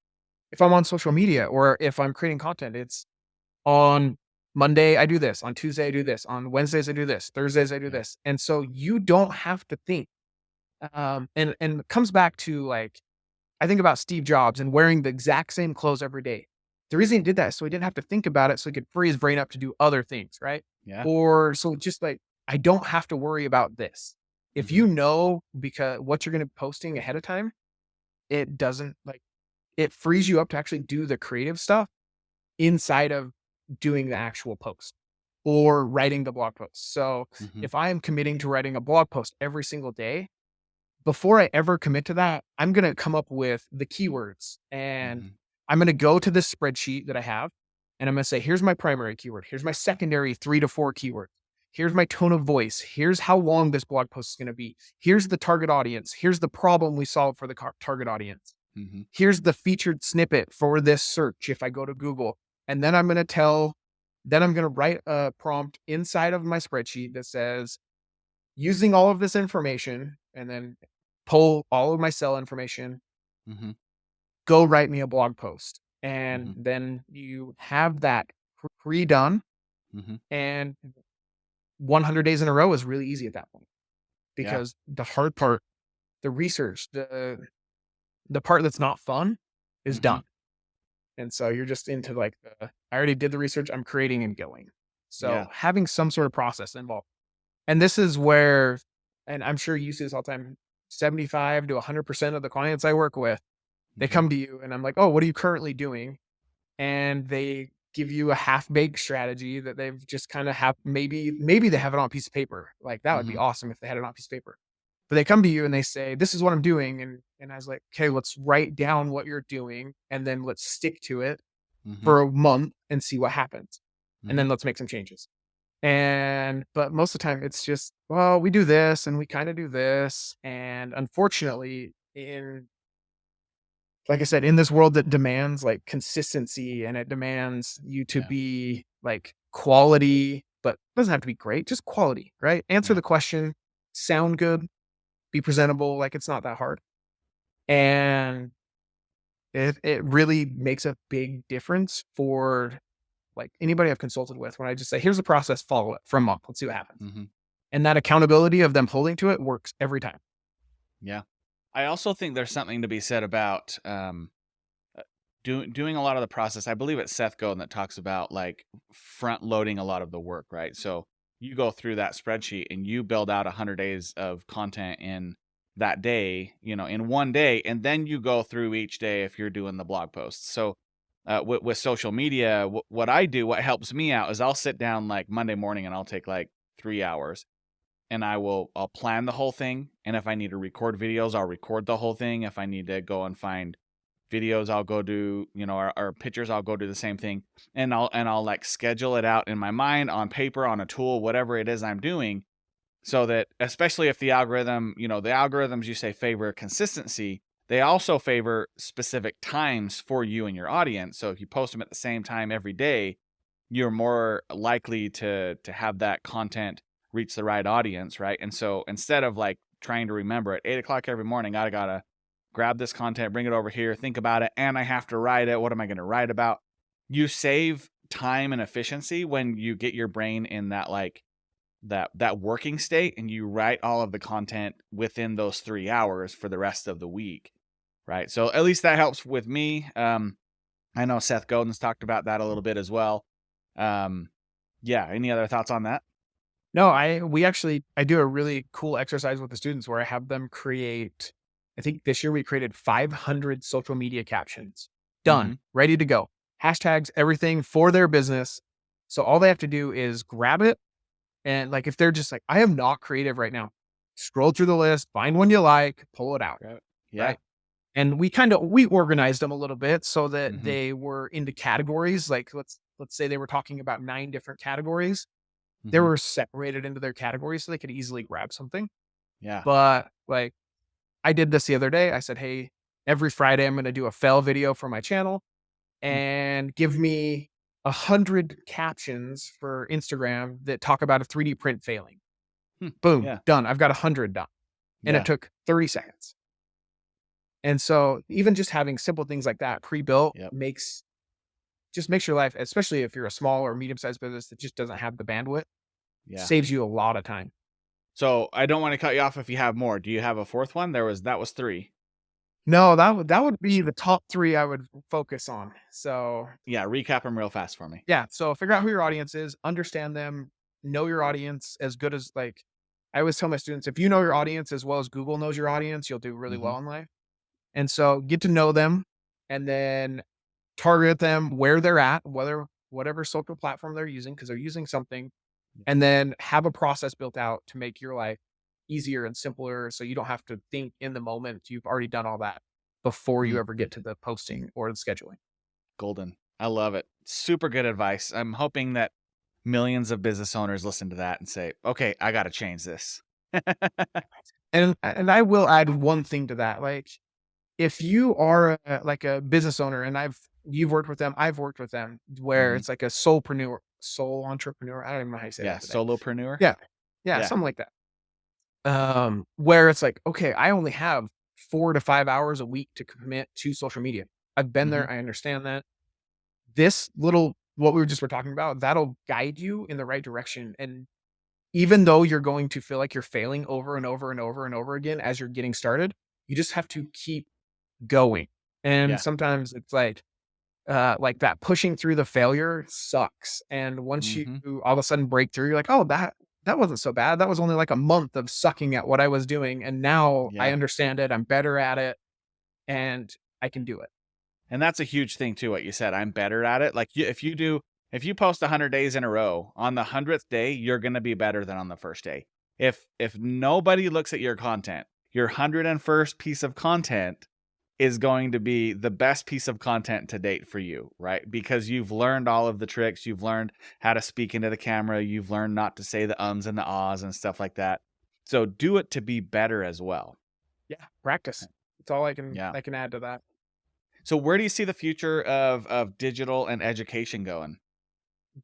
If I'm on social media or if I'm creating content, it's on Monday, I do this. On Tuesday, I do this. On Wednesdays, I do this. Thursdays, I do Yeah. this. And so you don't have to think. And it comes back to like I think about Steve Jobs and wearing the exact same clothes every day. The reason he did that is so he didn't have to think about it, so he could free his brain up to do other things, right? Yeah. Or so just like I don't have to worry about this. If Mhm. you know because what you're going to be posting ahead of time, it doesn't like it frees you up to actually do the creative stuff inside of doing the actual post or writing the blog post. So Mhm. if I am committing to writing a blog post every single day, before I ever commit to that, I'm gonna come up with the keywords and Mhm. I'm gonna go to this spreadsheet that I have and I'm gonna say, here's my primary keyword. Here's my secondary 3 to 4 keywords. Here's my tone of voice. Here's how long this blog post is gonna be. Here's the target audience. Here's the problem we solve for the target audience. Mhm. Here's the featured snippet for this search if I go to Google. And then I'm gonna write a prompt inside of my spreadsheet that says, using all of this information and then pull all of my cell information, Mhm. go write me a blog post. And Mhm. then you have that pre-done Mhm. and 100 days in a row is really easy at that point Yeah. because the hard part, the research, the part that's not fun is Mhm. done. And so you're just into like I already did the research, I'm creating and going. Yeah. So having some sort of process involved. And this is where, and I'm sure you see this all the time, 75 to 100% of the clients I work with, they Mhm. come to you and I'm like, "Oh, what are you currently doing?" And they give you a half-baked strategy that they've just kind of have. Maybe they have it on a piece of paper. Like that would be Mhm. awesome if they had it on a piece of paper. But they come to you and they say, "This is what I'm doing," and I was like, "Okay, let's write down what you're doing, and then let's stick to it Mhm. for a month and see what happens, and Mhm. then let's make some changes." But most of the time, it's just, well, we do this and we kind of do this, and unfortunately, in like I said, in this world that demands like consistency and it demands you to Yeah. be like quality, but it doesn't have to be great, just quality, right? Answer Yeah. the question, sound good, be presentable, like it's not that hard. And it really makes a big difference for like anybody I've consulted with when I just say, here's the process, follow it for a month. Let's see what happens. Mhm. And that accountability of them holding to it works every time. Yeah. I also think there's something to be said about doing a lot of the process. I believe it's Seth Godin that talks about like front loading a lot of the work, right? So you go through that spreadsheet and you build out 100 days of content in that day, in one day, and then you go through each day if you're doing the blog posts. So with social media, what I do, what helps me out is I'll sit down like Monday morning and I'll take like 3 hours and I'll plan the whole thing. And if I need to record videos, I'll record the whole thing. If I need to go and find videos, I'll go do, or pictures, I'll go do the same thing. And I'll like schedule it out in my mind on paper, on a tool, whatever it is I'm doing, so that especially if the algorithms you say favor consistency, they also favor specific times for you and your audience. So if you post them at the same time every day, you're more likely to have that content reach the right audience, right? And so instead of like trying to remember at 8 o'clock every morning, I gotta grab this content, bring it over here, think about it, and I have to write it. What am I going to write about? You save time and efficiency when you get your brain in that like that working state and you write all of the content within those 3 hours for the rest of the week, right? So at least that helps with me. I know Seth Godin's talked about that a little bit as well. Yeah. Any other thoughts on that? No, I do a really cool exercise with the students where I have them create. I think this year we created 500 social media captions. Mm-hmm. Done, ready to go. Hashtags, everything for their business. So all they have to do is grab it. And like, if they're just like, I am not creative right now, scroll through the list, find one you like, pull it out. Right. Yeah. Right. And we organized them a little bit so that Mm-hmm. they were into categories. Like let's say they were talking about 9 different categories. They Mm-hmm. were separated into their categories so they could easily grab something. Yeah. But like I did this the other day. I said, hey, every Friday I'm going to do a fail video for my channel and give me 100 captions for Instagram that talk about a 3D print failing. Hmm. Boom, Yeah. done. I've got 100 done. And it Yeah. took 30 seconds. And so even just having simple things like that pre-built Yep. makes your life, especially if you're a small or medium-sized business that just doesn't have the bandwidth, Yeah. saves you a lot of time. So I don't want to cut you off if you have more. Do you have a fourth one? That was 3. No, that would be the top 3 I would focus on. So, Yeah, recap them real fast for me. yeah, so figure out who your audience is, understand them, know your audience as good as like I always tell my students, if you know your audience as well as Google knows your audience, you'll do really Mm-hmm. well in life. And so get to know them and then target them where they're at, whatever social platform they're using, because they're using something, and then have a process built out to make your life easier and simpler so you don't have to think in the moment. You've already done all that before you Mm, ever get to the posting or the scheduling. golden. I love it. Super good advice. I'm hoping that millions of business owners listen to that and say, okay, I got to change this. And I will add one thing to that. Like if you are like a business owner and you've worked with them, I've worked with them where Mhm. it's like a sole entrepreneur. I don't even know how you say Yeah, that today. solopreneur. Yeah. Yeah. Yeah. Something like that. Where it's like, okay, I only have 4 to 5 hours a week to commit to social media. I've been Mhm. there. I understand that. What we were talking about, that'll guide you in the right direction. And even though you're going to feel like you're failing over and over and over and over again as you're getting started, you just have to keep going. And Yeah. sometimes it's like that pushing through the failure sucks. And once you Mhm. all of a sudden break through, you're like, oh, that wasn't so bad. That was only like a month of sucking at what I was doing. And now I Yeah. understand it. I'm better at it and I can do it. And that's a huge thing too, what you said. I'm better at it. Like if you post 100 days in a row, on the 100th day, you're going to be better than on the first day. If nobody looks at your content, your 101st piece of content is going to be the best piece of content to date for you, right? Because you've learned all of the tricks, you've learned how to speak into the camera, you've learned not to say the ums and the ahs and stuff like that. So do it to be better as well. Yeah, practice. That's all Yeah. I can add to that. So where do you see the future of digital and education going?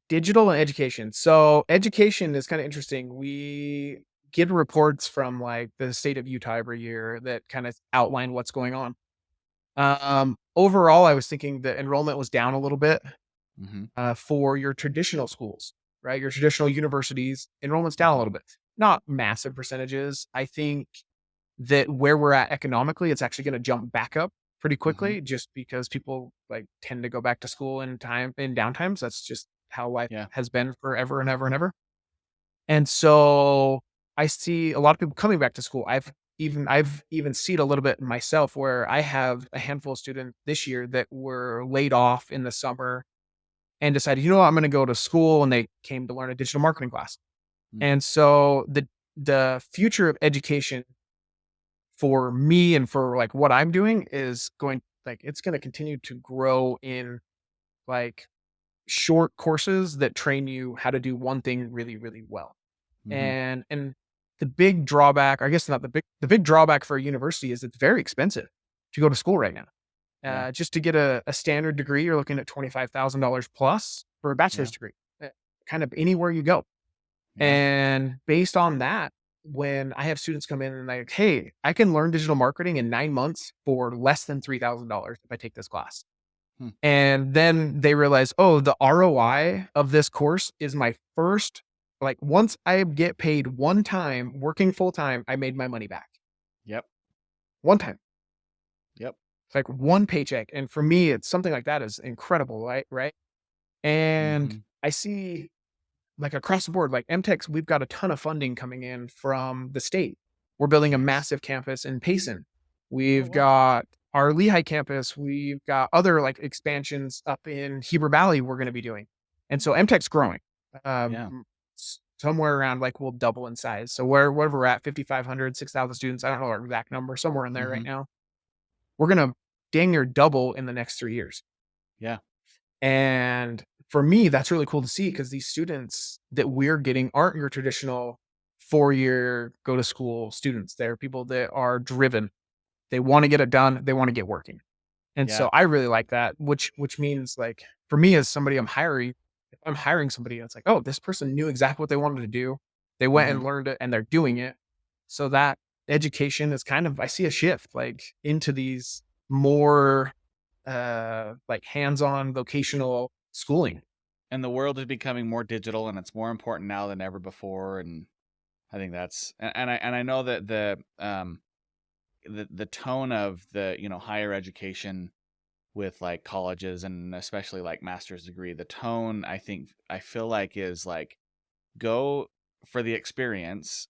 Digital and education. So education is kind of interesting. We get reports from like the state of Utah every year that kind of outline what's going on. Overall, I was thinking that enrollment was down a little bit Mm-hmm. for your traditional schools, right? Your traditional universities, enrollment's down a little bit. Not massive percentages. I think that where we're at economically, it's actually going to jump back up pretty Mm-hmm. quickly, just because people like tend to go back to school in downtimes. That's just how life Yeah. has been forever and ever and ever. And so I see a lot of people coming back to school. I've even seen a little bit myself where I have a handful of students this year that were laid off in the summer and decided, you know what, I'm going to go to school, and they came to learn a digital marketing class. Mm. And so the future of education for me and for like what I'm doing is going like it's going to continue to grow in like short courses that train you how to do one thing really, really well. Mm-hmm. And the big drawback, I guess not the big drawback for a university is it's very expensive to go to school right now. Yeah. Just to get a standard degree, you're looking at $25,000 plus for a bachelor's Yeah. degree, kind of anywhere you go. Yeah. And based on that, when I have students come in and like, hey, I can learn digital marketing in 9 months for less than $3,000 if I take this class. Hmm. And then they realize, oh, the ROI of this course is my first, like once I get paid one time working full time, I made my money back. Yep. One time. Yep. It's like one paycheck. And for me, it's something like that is incredible, right? Right. And Mm-hmm. I see like across the board, like MTechs, we've got a ton of funding coming in from the state. We're building a massive campus in Payson. Oh We've wow. got our Lehigh campus. We've got other like expansions up in Heber Valley we're going to be doing. And so MTech's growing. Yeah. Somewhere around like we'll double in size. So wherever we're at, 5,500, 6,000 students, I don't know our exact number, somewhere in there Mm-hmm. right now. We're going to dang near double in the next 3 years. Yeah. And for me, that's really cool to see because these students that we're getting aren't your traditional 4-year go to school students. They're people that are driven. They want to get it done. They want to get working. And Yeah. so I really like that, which means like for me as somebody I'm hiring, if I'm hiring somebody, it's like, oh, this person knew exactly what they wanted to do. They went Mm-hmm. and learned it and they're doing it. So that education is kind of I see a shift like into these more like hands-on vocational schooling. And the world is becoming more digital, and it's more important now than ever before. And I think that's and I know that the tone of the higher education with like colleges and especially like master's degree, the tone I feel like is like go for the experience,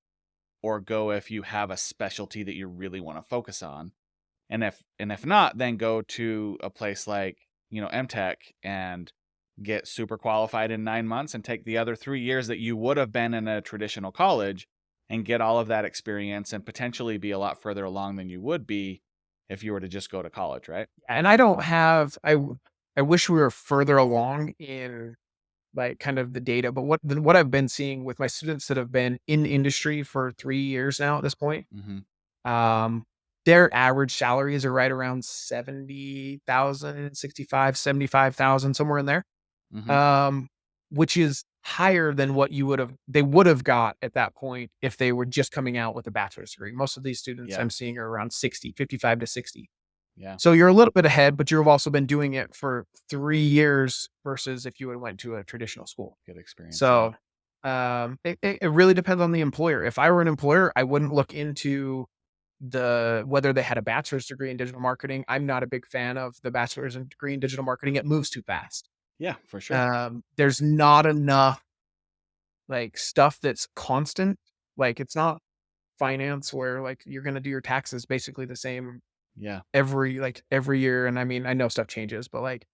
or go if you have a specialty that you really want to focus on. And if not, then go to a place like, MTech and get super qualified in 9 months and take the other 3 years that you would have been in a traditional college and get all of that experience and potentially be a lot further along than you would be if you were to just go to college, right? And I don't have I wish we were further along in like kind of the data, but what I've been seeing with my students that have been in industry for 3 years now at this point, Mm-hmm. um their average salaries are right around 70,000, 65, 75,000, somewhere in there. Mm-hmm. um, which is higher than what they would have got at that point if they were just coming out with a bachelor's degree. Most of these students Yeah. I'm seeing are around 60, 55 to 60. Yeah. So you're a little bit ahead, but you've also been doing it for 3 years versus if you had went to a traditional school. Good experience. So it really depends on the employer. If I were an employer, I wouldn't look into whether they had a bachelor's degree in digital marketing. I'm not a big fan of the bachelor's degree in digital marketing. It moves too fast. Yeah, for sure. There's not enough like stuff that's constant. Like it's not finance where like you're going to do your taxes basically the same Yeah. every year. And I mean, I know stuff changes, but like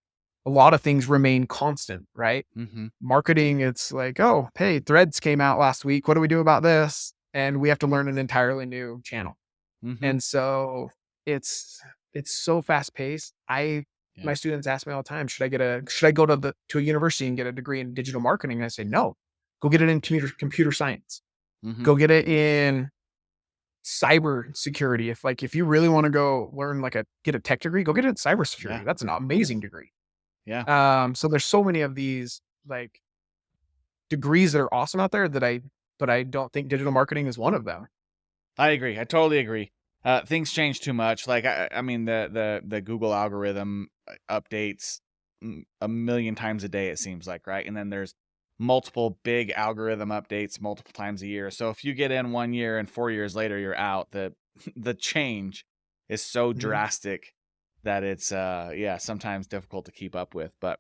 a lot of things remain constant, right? Mm-hmm. Marketing, it's like, oh, hey, Threads came out last week. What do we do about this? And we have to learn an entirely new channel. Mm-hmm. And so it's so fast paced. Yeah. My students ask me all the time, should I go to a university and get a degree in digital marketing? And I say, no, go get it in computer science. Mm-hmm. Go get it in cyber security. If you really want to go learn get a tech degree, go get it in cybersecurity. Yeah. That's an amazing degree. Yeah. So there's so many of these like degrees that are awesome out there but I don't think digital marketing is one of them. I agree. I totally agree. Things change too much. Like, I mean, the Google algorithm updates a million times a day, it seems like, right? And then there's multiple big algorithm updates multiple times a year. So if you get in 1 year and 4 years later you're out, the change is so Mhm. drastic that it's sometimes difficult to keep up with. But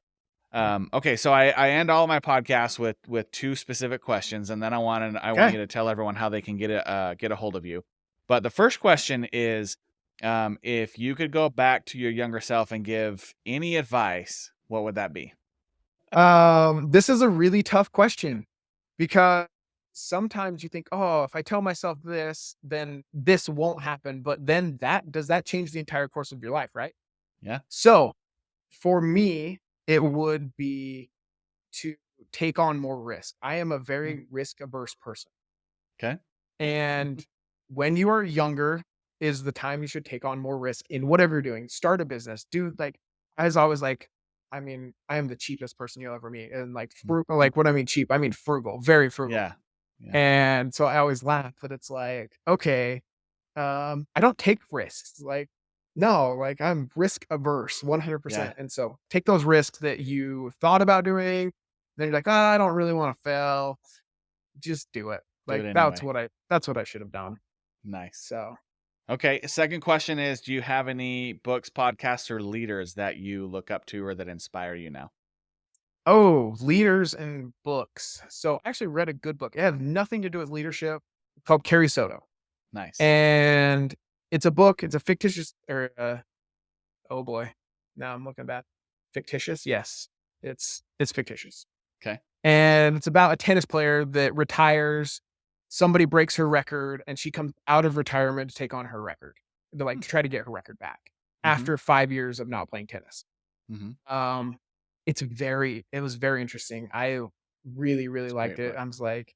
okay, so I end all of my podcasts with two specific questions, and then I want Okay. you to tell everyone how they can get a hold of you. But the first question is, if you could go back to your younger self and give any advice, what would that be? This is a really tough question because sometimes you think, oh, if I tell myself this, then this won't happen. But then does that change the entire course of your life, right? Yeah. So for me, it would be to take on more risk. I am a very risk averse person. Okay. And when you are younger is the time you should take on more risk in whatever you're doing. Start a business. Do I was always like, I mean, I am the cheapest person you'll ever meet. And what I mean cheap, I mean frugal, very frugal. Yeah. Yeah. And so I always laugh, but it's like, okay, I don't take risks. No, I'm risk averse 100%. Yeah. And so take those risks that you thought about doing. Then you're like, I don't really want to fail. Just do it. Do it That's anyway. what I should have done. Nice. So, Okay. Second question is, do you have any books, podcasts, or leaders that you look up to or that inspire you now? leaders and books. So I actually read a good book. It has nothing to do with leadership called Carrie Soto. Nice. And it's a book. It's a fictitious oh boy. Now I'm looking back. Fictitious? Yes. It's fictitious. Okay. And it's about a tennis player that retires. Somebody breaks her record and she comes out of retirement to take on her record. To try to get her record back after 5 years of not playing tennis. Mm-hmm. It was very interesting. I really, really liked it. Book. I was like,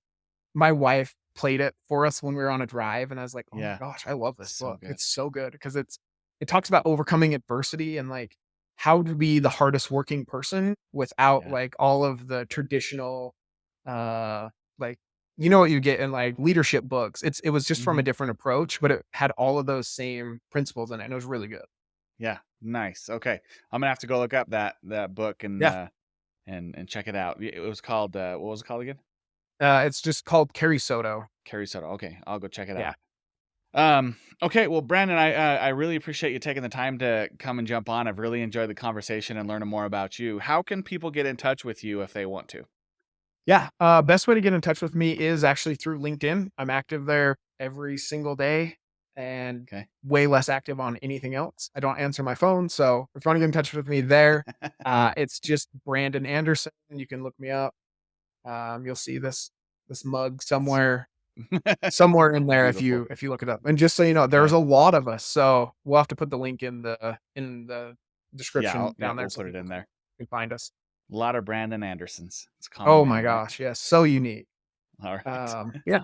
my wife played it for us when we were on a drive, and I was like, oh Yeah. my gosh, I love this book. So good. It's so good because it talks about overcoming adversity and how to be the hardest working person without all of the traditional what you get in leadership books. It was just from a different approach, but it had all of those same principles in it, and it was really good. Yeah. Nice. Okay. I'm gonna have to go look up that book and check it out. It was called what was it called again? It's just called Carrie Soto. Carrie Soto. Okay, I'll go check it Yeah. out. Okay. Well, Brandon, I really appreciate you taking the time to come and jump on. I've really enjoyed the conversation and learning more about you. How can people get in touch with you if they want to? Yeah. Best way to get in touch with me is actually through LinkedIn. I'm active there every single day and way less active on anything else. I don't answer my phone. So if you want to get in touch with me there, it's just Brandon Anderson. You can look me up. You'll see this mug somewhere in there if you look it up. And just so you know, there's a lot of us. So we'll have to put the link in the description down there. We'll put it in there. You can find us. A lot of Brandon Andersons. It's common. Oh my gosh, yes, so unique. All right. Yeah.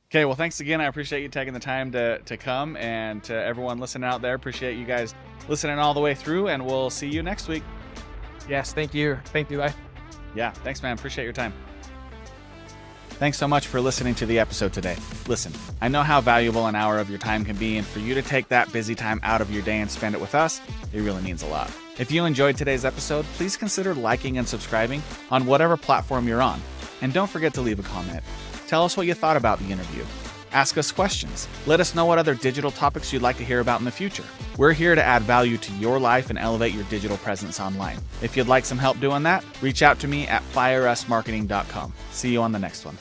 Okay, well, thanks again. I appreciate you taking the time to come, and to everyone listening out there, appreciate you guys listening all the way through, and we'll see you next week. Yes, thank you. Thank you, Eli. Yeah, thanks, man. Appreciate your time. Thanks so much for listening to the episode today. Listen, I know how valuable an hour of your time can be, and for you to take that busy time out of your day and spend it with us, it really means a lot. If you enjoyed today's episode, please consider liking and subscribing on whatever platform you're on. And don't forget to leave a comment. Tell us what you thought about the interview. Ask us questions. Let us know what other digital topics you'd like to hear about in the future. We're here to add value to your life and elevate your digital presence online. If you'd like some help doing that, reach out to me at fireusmarketing.com. See you on the next one.